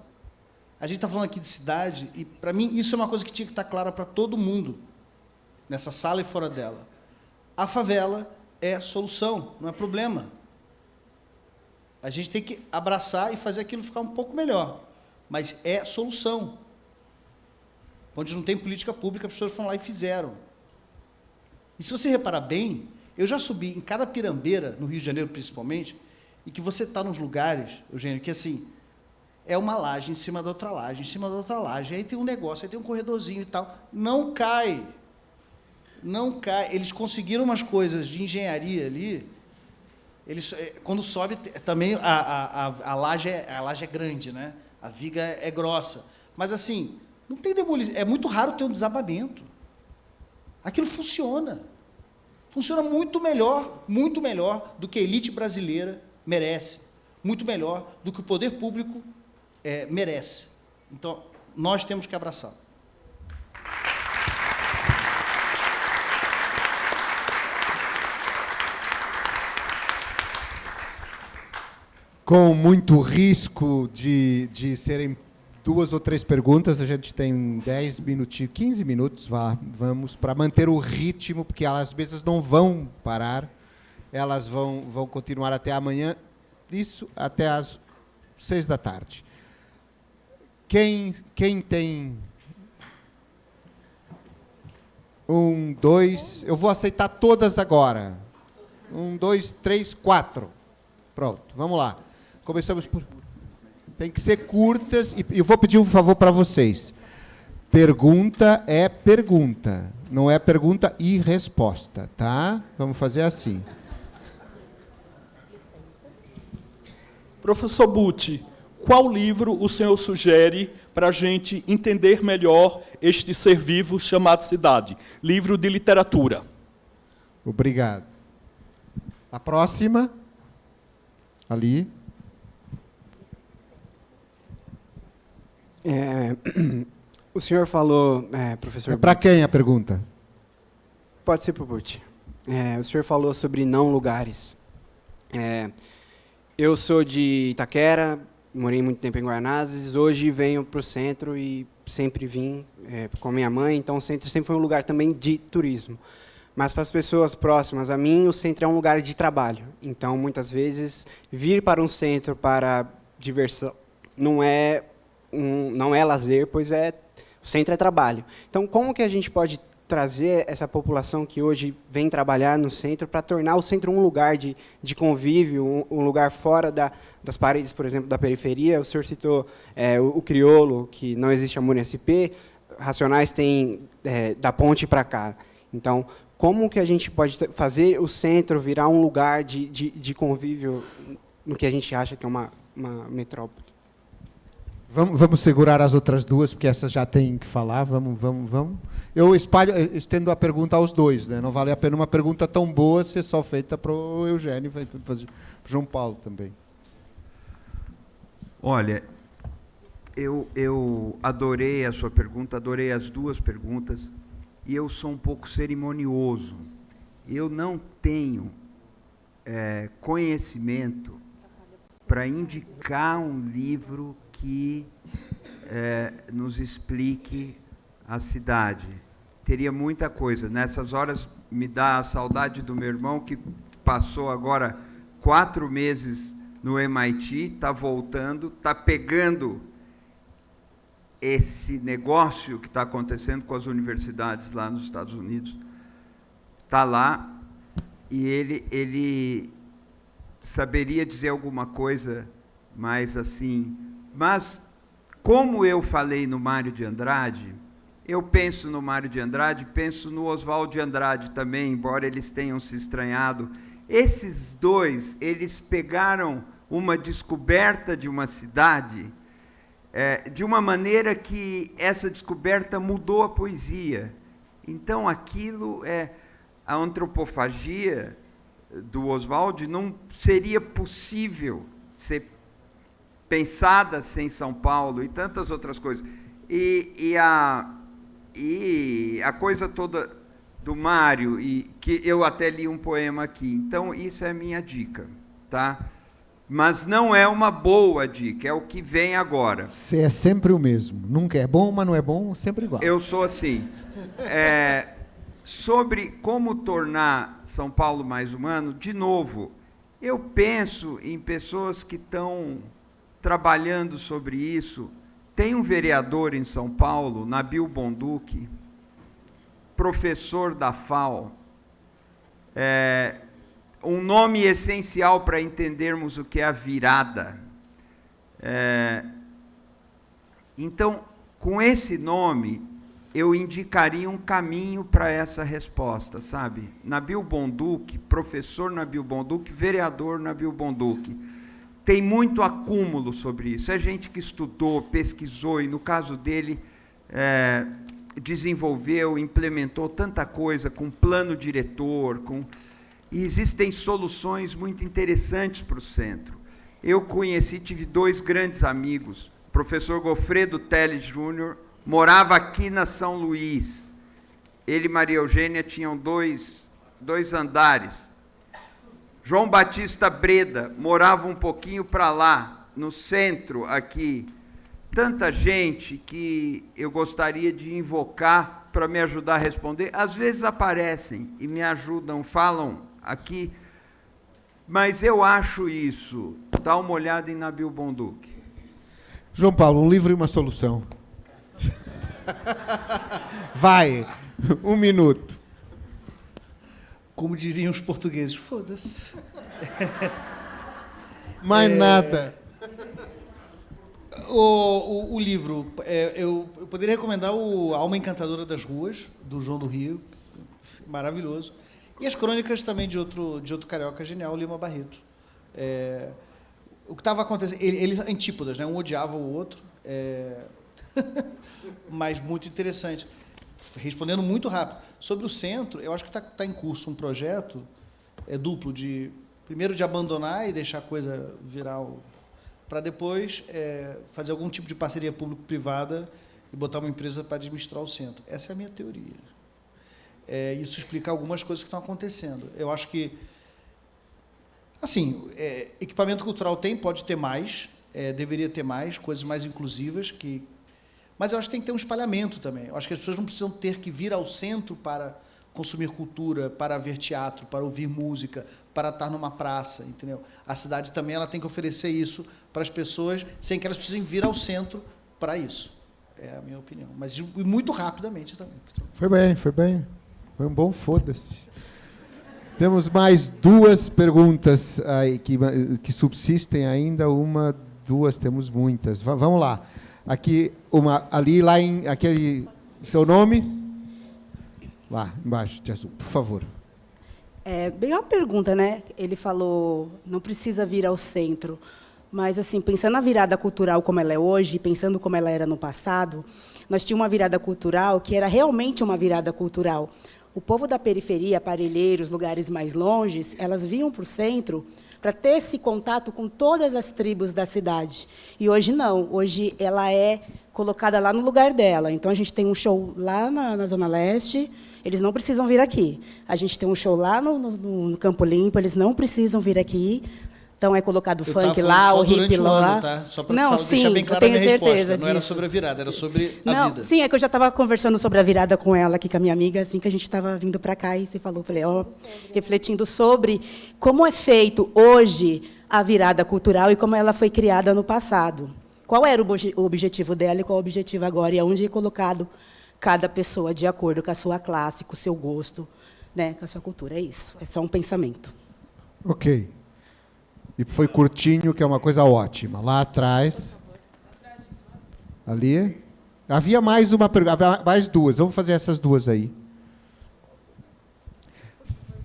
A gente está falando aqui de cidade, e, para mim, isso é uma coisa que tinha que estar clara para todo mundo, nessa sala e fora dela. A favela é solução, não é problema. A gente tem que abraçar e fazer aquilo ficar um pouco melhor, mas é solução. Onde não tem política pública, as pessoas foram lá e fizeram. E se você reparar bem, eu já subi em cada pirambeira, no Rio de Janeiro principalmente, e que você está nos lugares, Eugênio, que assim, é uma laje em cima da outra laje, em cima da outra laje, aí tem um negócio, aí tem um corredorzinho e tal. Não cai. Não cai. Eles conseguiram umas coisas de engenharia ali. Eles, quando sobe, também a laje é grande, né? A viga é grossa. Mas, assim, não tem demolição. É muito raro ter um desabamento. Aquilo funciona. Funciona muito melhor do que a elite brasileira merece. Muito melhor do que o poder público merece. Então, nós temos que abraçar.
com muito risco de serem 2 ou 3 perguntas, a gente tem 10 minutinhos, 15 minutos, vamos, para manter o ritmo, porque elas às vezes não vão parar, elas vão continuar até amanhã, isso até às 6 da tarde. Quem tem... 1, 2... Eu vou aceitar todas agora. 1, 2, 3, 4. Pronto, vamos lá. Começamos por... Tem que ser curtas, e eu vou pedir um favor para vocês. Pergunta é pergunta, não é pergunta e resposta, tá? Vamos fazer assim.
Professor Butti, qual livro o senhor sugere para a gente entender melhor este ser vivo chamado cidade? Livro de literatura.
Obrigado. A próxima. Ali.
O senhor falou, professor...
É para quem a pergunta?
Pode ser para o Butti. O senhor falou sobre não lugares. Eu sou de Itaquera, morei muito tempo em Guaianazes, hoje venho para o centro e sempre vim com a minha mãe, então o centro sempre foi um lugar também de turismo. Mas para as pessoas próximas a mim, o centro é um lugar de trabalho. Então, muitas vezes, vir para um centro para diversão não é lazer, pois o centro é trabalho. Então, como que a gente pode trazer essa população que hoje vem trabalhar no centro para tornar o centro um lugar de convívio, um lugar fora das paredes, por exemplo, da periferia? O senhor citou o crioulo, que não existe amor em SP, Racionais tem da ponte para cá. Então, como que a gente pode fazer o centro virar um lugar de convívio no que a gente acha que é uma metrópole?
Vamos segurar as outras duas, porque essas já tem que falar. Vamos. Eu estendo a pergunta aos dois, né? Não vale a pena uma pergunta tão boa ser só feita para o Eugênio, para o João Paulo também.
Olha, eu adorei a sua pergunta, adorei as duas perguntas, e eu sou um pouco cerimonioso. Eu não tenho conhecimento para indicar um livro que nos explique a cidade. Teria muita coisa. Nessas horas me dá a saudade do meu irmão, que passou agora 4 meses no MIT, está voltando, está pegando esse negócio que está acontecendo com as universidades lá nos Estados Unidos. Está lá e ele saberia dizer alguma coisa mais assim. Mas, como eu falei no Mário de Andrade, eu penso no Mário de Andrade, penso no Oswald de Andrade também, embora eles tenham se estranhado. Esses dois, eles pegaram uma descoberta de uma cidade de uma maneira que essa descoberta mudou a poesia. Então, aquilo a antropofagia do Oswald não seria possível ser pensada sem São Paulo e tantas outras coisas. E a coisa toda do Mário, e que eu até li um poema aqui. Então, isso é a minha dica, tá? Mas não é uma boa dica, é o que vem agora.
Você é sempre o mesmo. Nunca é bom, mas não é bom, sempre igual.
Eu sou assim. Sobre como tornar São Paulo mais humano, de novo, eu penso em pessoas que estão trabalhando sobre isso. Tem um vereador em São Paulo, Nabil Bonduque, professor da FAO, um nome essencial para entendermos o que é a virada. Então, com esse nome, eu indicaria um caminho para essa resposta, sabe? Nabil Bonduque, professor Nabil Bonduque, vereador Nabil Bonduque. Tem muito acúmulo sobre isso. É gente que estudou, pesquisou, e no caso dele, desenvolveu, implementou tanta coisa com plano diretor, e existem soluções muito interessantes para o centro. Eu tive 2 grandes amigos. O professor Gofredo Teles Júnior morava aqui na São Luís. Ele e Maria Eugênia tinham dois andares. João Batista Breda morava um pouquinho para lá, no centro aqui. Tanta gente que eu gostaria de invocar para me ajudar a responder. Às vezes aparecem e me ajudam, falam aqui, mas eu acho isso. Dá uma olhada em Nabil Bonduque.
João Paulo, um livro e uma solução. Vai, 1 minuto.
Como diriam os portugueses, foda-se.
Mais nada.
O livro, eu poderia recomendar o Alma Encantadora das Ruas, do João do Rio, maravilhoso. E as crônicas também de outro carioca genial, Lima Barreto. O que estava acontecendo, eles antípodas, né? Um odiava o outro, mas muito interessante. Respondendo muito rápido. Sobre o centro, eu acho que está em curso um projeto duplo, primeiro de abandonar e deixar a coisa virar, para depois fazer algum tipo de parceria público-privada e botar uma empresa para administrar o centro. Essa é a minha teoria. Isso explica algumas coisas que estão acontecendo. Eu acho que, assim, equipamento cultural pode ter mais, deveria ter mais, coisas mais inclusivas, mas eu acho que tem que ter um espalhamento também. Eu acho que as pessoas não precisam ter que vir ao centro para consumir cultura, para ver teatro, para ouvir música, para estar numa praça, entendeu? A cidade também ela tem que oferecer isso para as pessoas, sem que elas precisem vir ao centro para isso. É a minha opinião. Mas muito rapidamente também.
Foi bem. Foi um bom foda-se. Temos mais 2 perguntas aí que subsistem ainda. 1, 2, temos muitas. Vamos lá. Aqui, lá em aquele. Seu nome? Lá embaixo, de azul, por favor.
Bem uma pergunta, né? Ele falou, não precisa vir ao centro. Mas, assim, pensando na virada cultural como ela é hoje, pensando como ela era no passado, nós tínhamos uma virada cultural que era realmente uma virada cultural. O povo da periferia, Parelheiros, lugares mais longes, elas vinham para o centro para ter esse contato com todas as tribos da cidade. E hoje não. Hoje ela é colocada lá no lugar dela. Então, a gente tem um show lá na Zona Leste, eles não precisam vir aqui. A gente tem um show lá no Campo Limpo, eles não precisam vir aqui. Então, é colocado funk lá, o hip lá.
Tá? Só para deixar bem claro a minha resposta. Não era sobre a virada, era sobre a vida.
Sim, é que eu já estava conversando sobre a virada com ela aqui, com a minha amiga, assim que a gente estava vindo para cá, e você falou, falei, refletindo sobre como é feito hoje a virada cultural e como ela foi criada no passado. Qual era o objetivo dela e qual é o objetivo agora, e aonde é colocado cada pessoa de acordo com a sua classe, com o seu gosto, né, com a sua cultura. É isso, é só um pensamento.
Ok. E foi curtinho, que é uma coisa ótima. Lá atrás. Ali. Havia mais uma pergunta, mais 2. Vamos fazer essas 2 aí.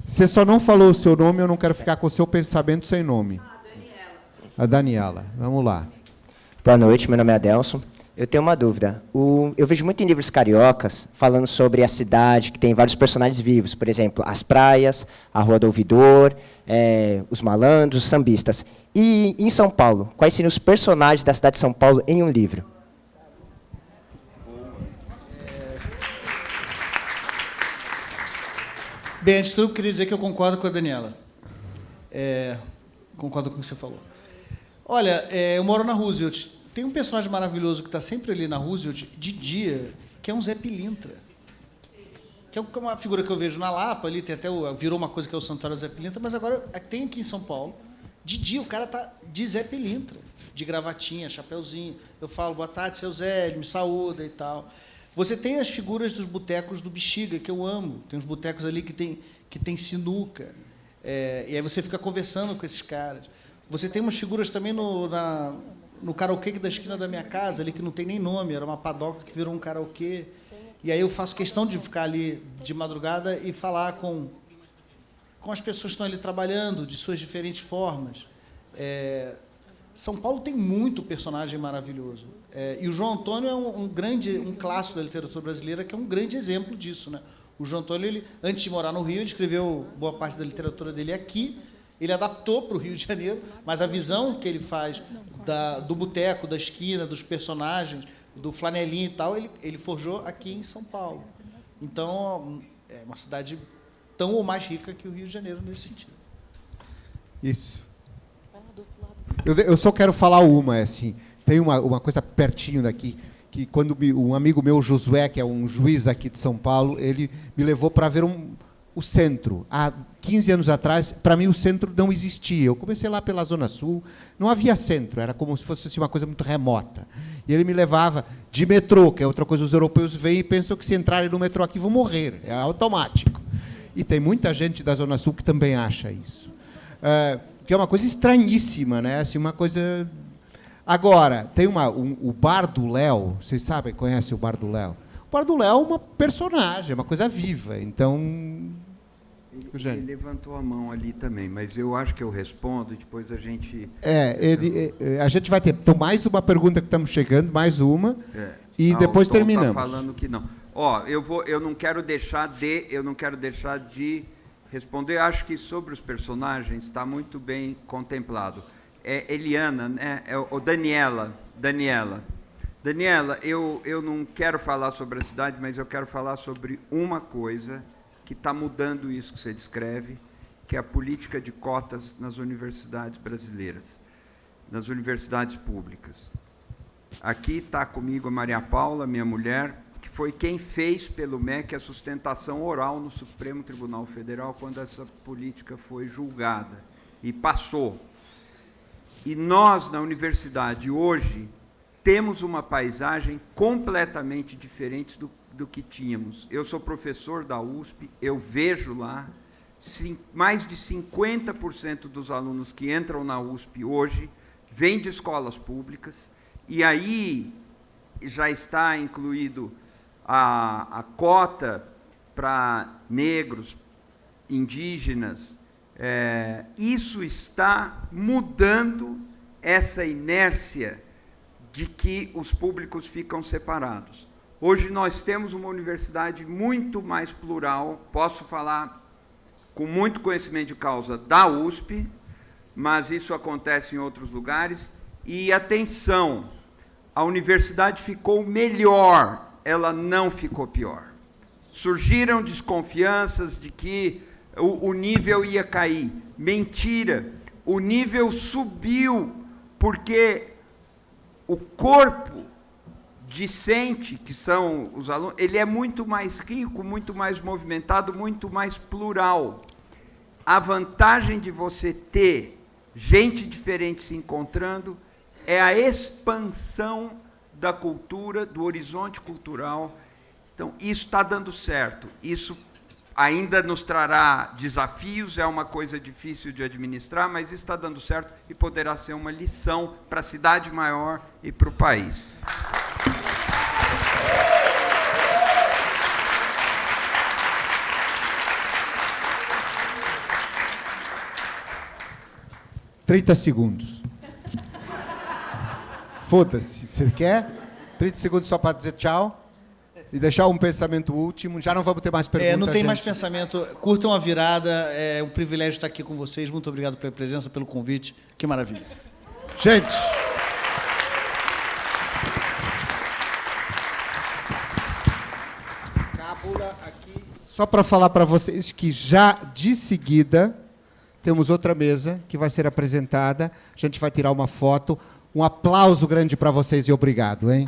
Você só não falou o seu nome, eu não quero ficar com o seu pensamento sem nome. A Daniela. Vamos lá.
Boa noite, meu nome é Adelson. Eu tenho uma dúvida. Eu vejo muito em livros cariocas falando sobre a cidade, que tem vários personagens vivos. Por exemplo, as praias, a Rua do Ouvidor, os malandros, os sambistas. E em São Paulo, quais seriam os personagens da cidade de São Paulo em um livro?
Bem, antes de tudo, eu queria dizer que eu concordo com a Daniela. Concordo com o que você falou. Olha, eu moro na Roosevelt. Tem um personagem maravilhoso que está sempre ali na Roosevelt, de dia, que é um Zé Pilintra. Que é uma figura que eu vejo na Lapa, ali tem até virou uma coisa que é o Santuário Zé Pilintra, mas agora tem aqui em São Paulo. De dia o cara tá de Zé Pilintra, de gravatinha, chapeuzinho. Eu falo, boa tarde, seu Zé, ele me saúda e tal. Você tem as figuras dos botecos do Bexiga, que eu amo. Tem uns botecos ali que tem sinuca. E aí você fica conversando com esses caras. Você tem umas figuras também no karaokê da esquina da minha casa, ali que não tem nem nome, era uma padoca que virou um karaokê. E aí eu faço questão de ficar ali de madrugada e falar com as pessoas que estão ali trabalhando, de suas diferentes formas. São Paulo tem muito personagem maravilhoso. E o João Antônio é um clássico da literatura brasileira, que é um grande exemplo disso, né? O João Antônio, antes de morar no Rio, ele escreveu boa parte da literatura dele aqui. Ele adaptou para o Rio de Janeiro, mas a visão que ele faz do boteco, da esquina, dos personagens, do flanelinho e tal, ele forjou aqui em São Paulo. Então, é uma cidade tão ou mais rica que o Rio de Janeiro nesse sentido.
Isso. Eu só quero falar uma, assim. Tem uma coisa pertinho daqui, que quando um amigo meu, Josué, que é um juiz aqui de São Paulo, ele me levou para ver o centro. Há 15 anos atrás, para mim, o centro não existia. Eu comecei lá pela Zona Sul, não havia centro, era como se fosse assim, uma coisa muito remota. E ele me levava de metrô, que é outra coisa, os europeus vêm e pensam que se entrarem no metrô aqui vão morrer, é automático. E tem muita gente da Zona Sul que também acha isso. Que é uma coisa estranhíssima, né? Assim, uma coisa... Agora, tem o Bar do Léo, vocês sabem, conhecem o Bar do Léo? O Bar do Léo é uma personagem, é uma coisa viva, então...
Ele levantou a mão ali também, mas eu acho que eu respondo e depois a gente...
a gente vai ter... Então, mais uma pergunta que estamos chegando, mais uma, e depois terminamos.
Tá falando que não. Ó, eu não quero deixar de responder. Acho que sobre os personagens está muito bem contemplado. Eliana, né? Daniela, eu não quero falar sobre a cidade, mas eu quero falar sobre uma coisa que está mudando isso que você descreve, que é a política de cotas nas universidades brasileiras, nas universidades públicas. Aqui está comigo a Maria Paula, minha mulher, que foi quem fez pelo MEC a sustentação oral no Supremo Tribunal Federal quando essa política foi julgada e passou. E nós, na universidade, hoje, temos uma paisagem completamente diferente do que tínhamos. Eu sou professor da USP, eu vejo lá, mais de 50% dos alunos que entram na USP hoje vêm de escolas públicas, e aí já está incluído a cota para negros, indígenas. Isso está mudando essa inércia de que os públicos ficam separados. Hoje nós temos uma universidade muito mais plural, posso falar com muito conhecimento de causa da USP, mas isso acontece em outros lugares. E, atenção, a universidade ficou melhor, ela não ficou pior. Surgiram desconfianças de que o nível ia cair. Mentira, o nível subiu, porque o corpo discente, que são os alunos, ele é muito mais rico, muito mais movimentado, muito mais plural. A vantagem de você ter gente diferente se encontrando é a expansão da cultura, do horizonte cultural. Então, isso está dando certo. Isso ainda nos trará desafios, é uma coisa difícil de administrar, mas isso está dando certo e poderá ser uma lição para a cidade maior e para o país.
Trinta segundos. Foda-se. Você quer? 30 segundos só para dizer tchau e deixar um pensamento último. Já não vamos ter mais perguntas.
Não tem mais pensamento. Curtam a virada. É um privilégio estar aqui com vocês. Muito obrigado pela presença, pelo convite. Que maravilha.
Gente. Cábula aqui. Só para falar para vocês que já de seguida temos outra mesa que vai ser apresentada. A gente vai tirar uma foto. Um aplauso grande para vocês e obrigado, hein?